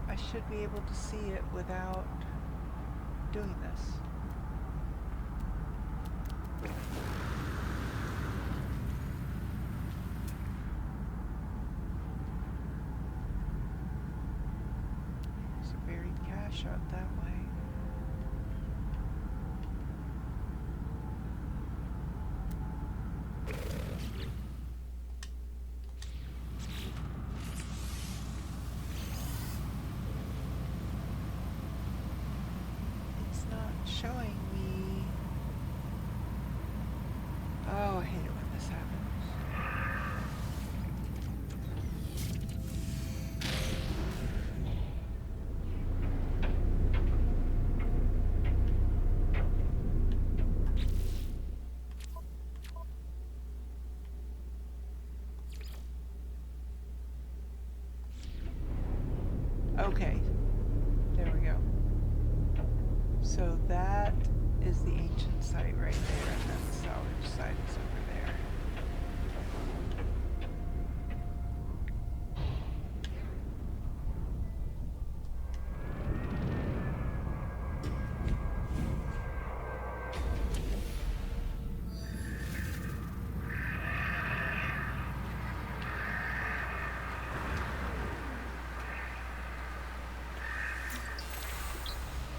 I should be able to see it without doing this. There's a buried cache out that way. It's not showing me. Oh, I hate it when this happens. Okay, there we go. So that is the ancient site right there, and then the salvage site is over there.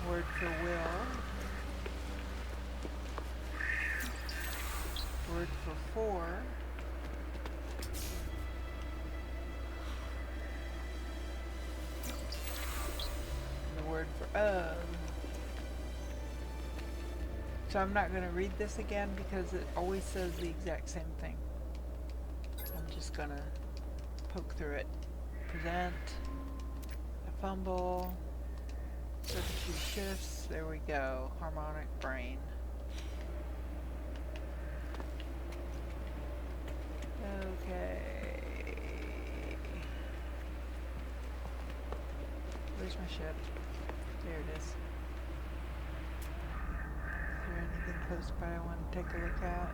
Word for will. Word for four. And the word for of. So I'm not going to read this again because it always says the exact same thing. I'm just going to poke through it. Present. A fumble. Circuitry shifts. There we go. Harmonic brain. Okay. Where's my ship? There it is. Is there anything close by I want to take a look at?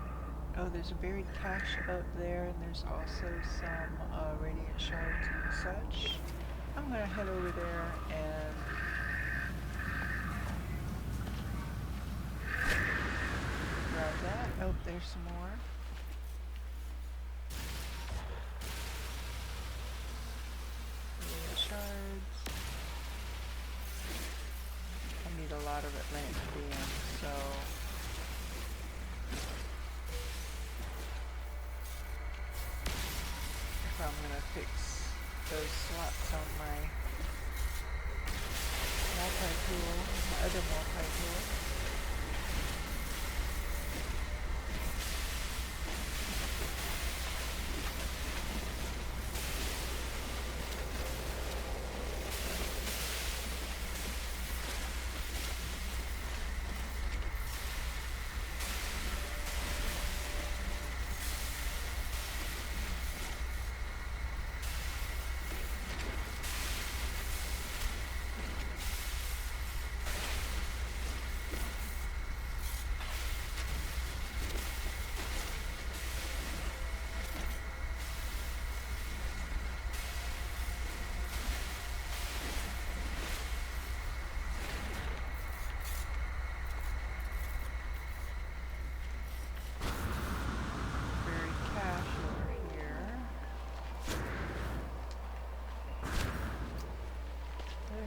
Oh, there's a buried cache up there, and there's also some radiant shards and such. I'm gonna head over there and grab that. Oh, there's some more. Radiant shards. I need a lot of Atlantean, so if I'm gonna fix those slots on my multi-tool, my other multi-tool.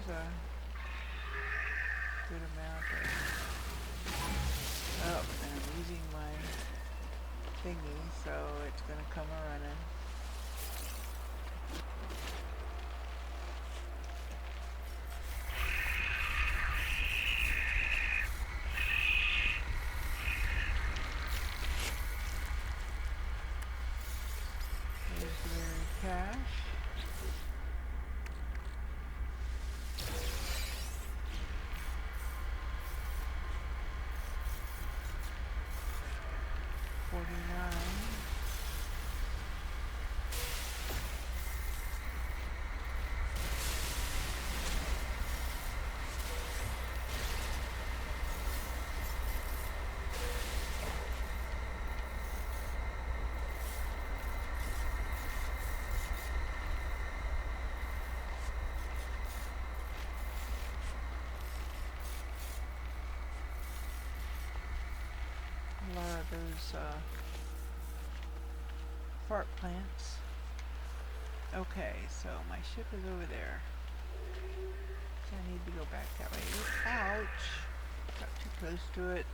A good amount of... Oh, and I'm using my thingy, so it's gonna come a running. There's the very cache. A lot of those fart plants. Okay, so my ship is over there. So I need to go back that way. Ouch! Got too close to it.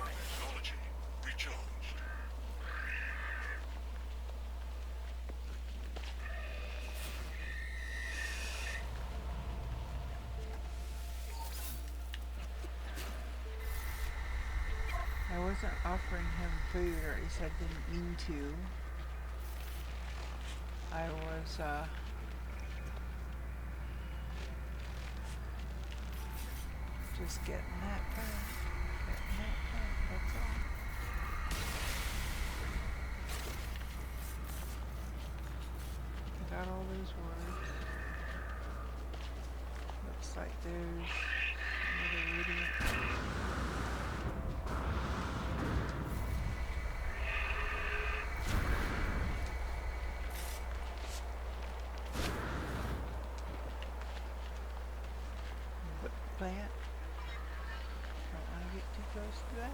Technology recharged. I wasn't offering him food, or at least I didn't mean to. I was, just getting that done. Getting that done, that's all. I got all those words. Looks like there's another radiant. Plant. Don't want to get too close to that.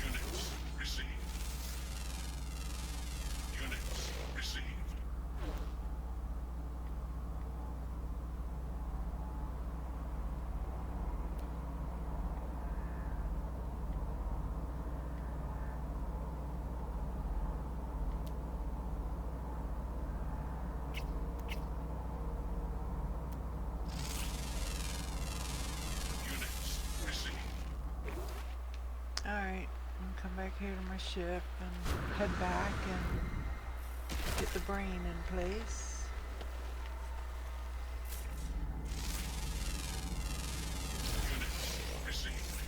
Units received. Units received. Units received. Alright, I'll come back here to my ship and head back and get the brain in place. Units received.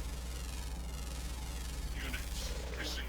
Units received.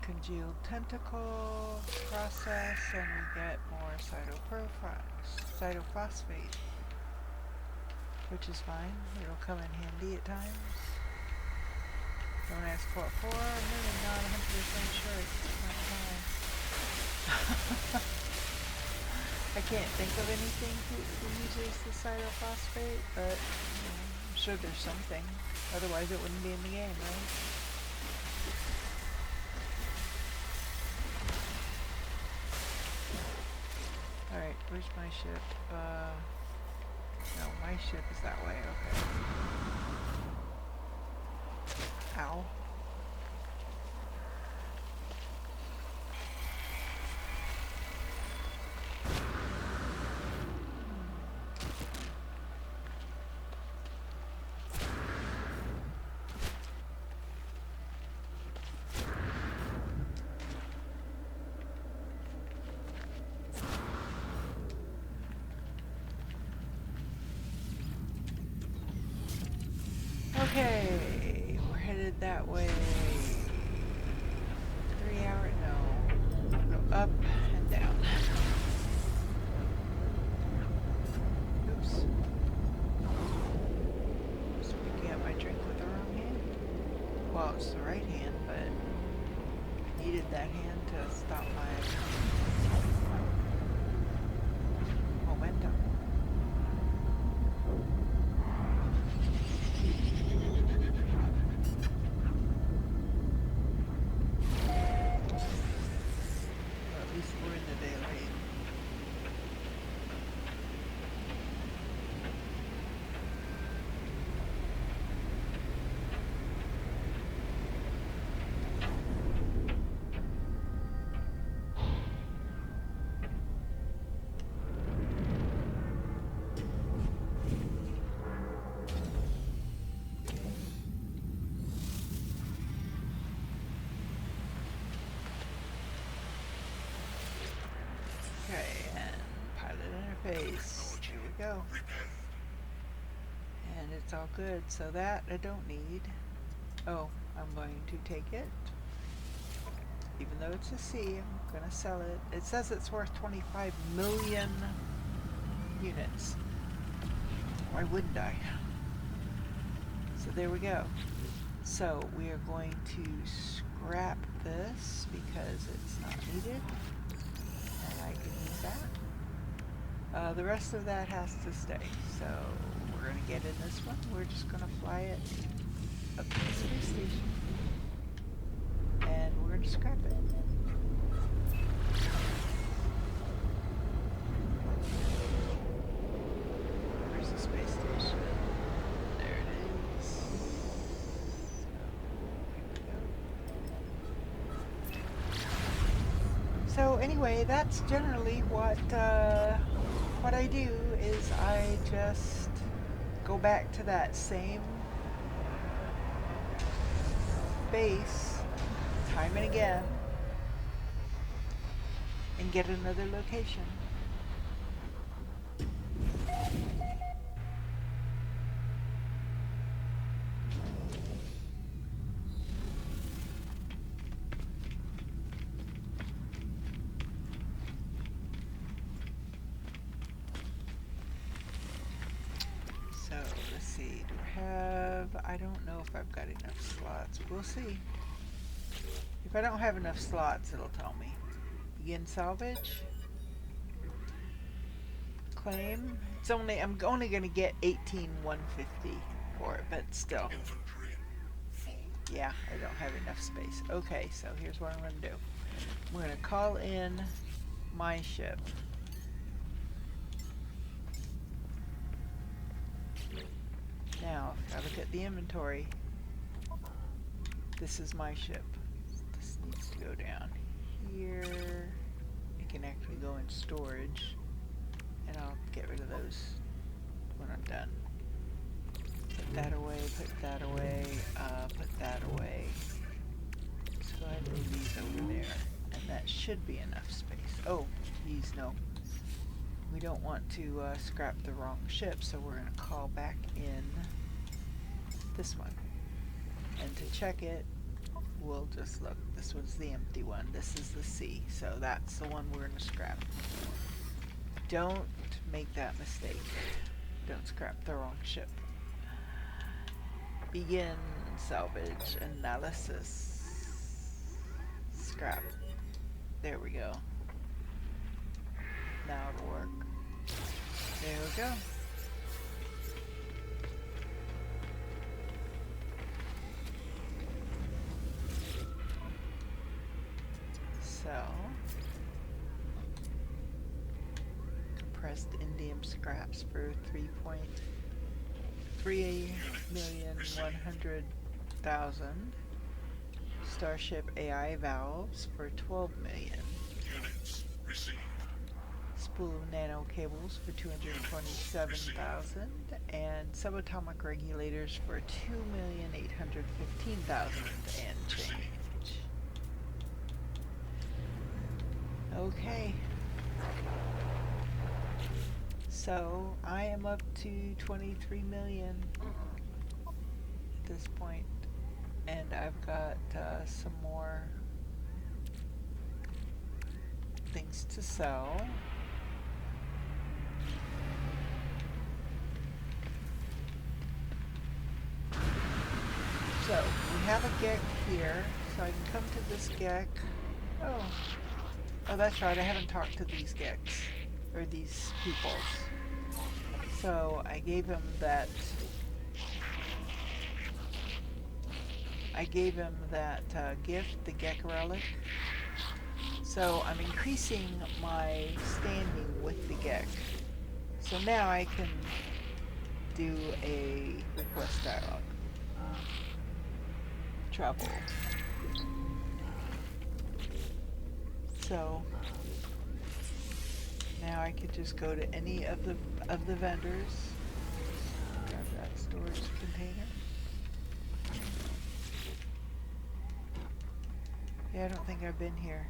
Congealed tentacle process, and we get more cytophosphate, which is fine. It'll come in handy at times. Don't ask what for. I'm really not 100% sure. It's not mine. I can't think of anything that uses the cytophosphate, but I'm sure there's something. Otherwise, it wouldn't be in the game, right? Alright, where's my ship? No, my ship is that way, okay. Ow. Well, it's the right hand, but needed that hand to stop my momentum. Well, at least we're in the day lane. Okay, and pilot interface. Here we go. Repaired. And it's all good, so that I don't need. Oh, I'm going to take it. Even though it's a C, I'm gonna sell it. It says it's worth 25 million units. Why wouldn't I? So there we go. So we are going to scrap this because it's not needed. And I can use that. The rest of that has to stay. So we're gonna get in this one. We're just gonna fly it up to the space station. And we're gonna scrap it. Where's the space station? There it is. So anyway, that's generally what I do is I just go back to that same base time and again and get another location. So let's see, do I have, I don't know if I've got enough slots. We'll see. If I don't have enough slots, it'll tell me. Begin salvage. Claim. It's only, I'm only gonna get 18,150 for it, but still. Inventory full. Yeah, I don't have enough space. Okay, so here's what I'm gonna do. I'm gonna call in my ship. Now, if I look at the inventory, this is my ship. This needs to go down here. It can actually go in storage, and I'll get rid of those when I'm done. Put that away, put that away, put that away. Let's go ahead and move these over there, and that should be enough space. Oh, geez, no. We don't want to scrap the wrong ship, so we're going to call back in this one. And to check it, we'll just look. This one's the empty one. This is the C, so that's the one we're going to scrap. Don't make that mistake. Don't scrap the wrong ship. Begin salvage analysis. Scrap. There we go. Now it'll work. There we go. So, compressed indium scraps for 3,100,000. Starship AI valves for 12 million. Units received. Spool nano cables for 227,000 and subatomic regulators for 2,815,000 and change. Okay. So I am up to 23 million at this point, and I've got some more things to sell. So we have a geck here, so I can come to this geck. Oh. Oh, that's right, I haven't talked to these gecks. Or these peoples. So I gave him that... gift, the geck relic. So I'm increasing my standing with the geck. So now I can do a request dialogue. Travel. So now I could just go to any of the vendors. Grab that storage container. Yeah, I don't think I've been here.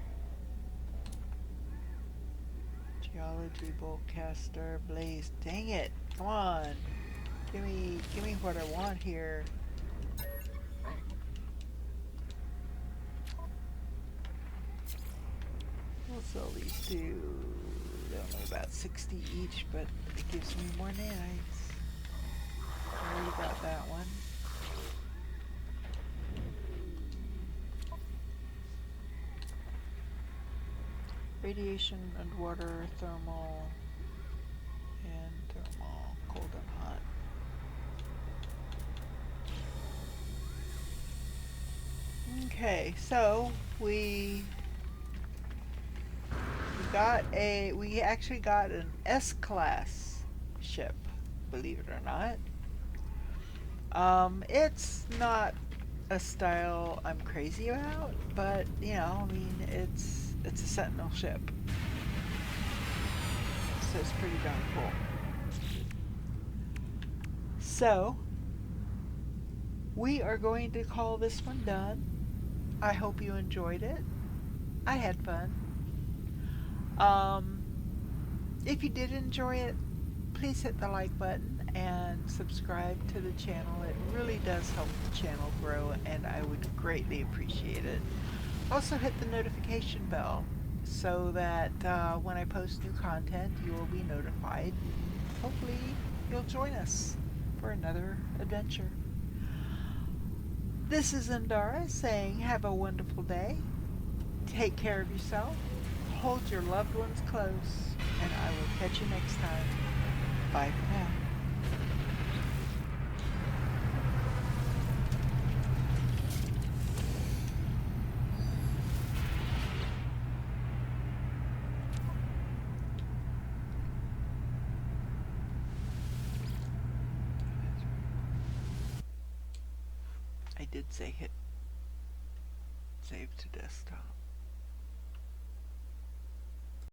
Geology, boltcaster, blaze. Dang it! Come on, give me what I want here. We'll sell these two. They're only about 60 each, but it gives me more nanites. I already got that one. Radiation, underwater, thermal, and thermal, cold and hot. Okay, so we actually got an S-class ship, believe it or not. It's not a style I'm crazy about, but you know, I mean, it's a Sentinel ship, so it's pretty darn cool. So we are going to call this one done. I hope you enjoyed it. I had fun. If you did enjoy it, please hit the like button and subscribe to the channel. It really does help the channel grow, and I would greatly appreciate it. Also hit the notification bell so that when I post new content, you will be notified. Hopefully you'll join us for another adventure. This is Andara saying have a wonderful day. Take care of yourself. Hold your loved ones close, and I will catch you next time. Bye for now. I did say hit save to desktop.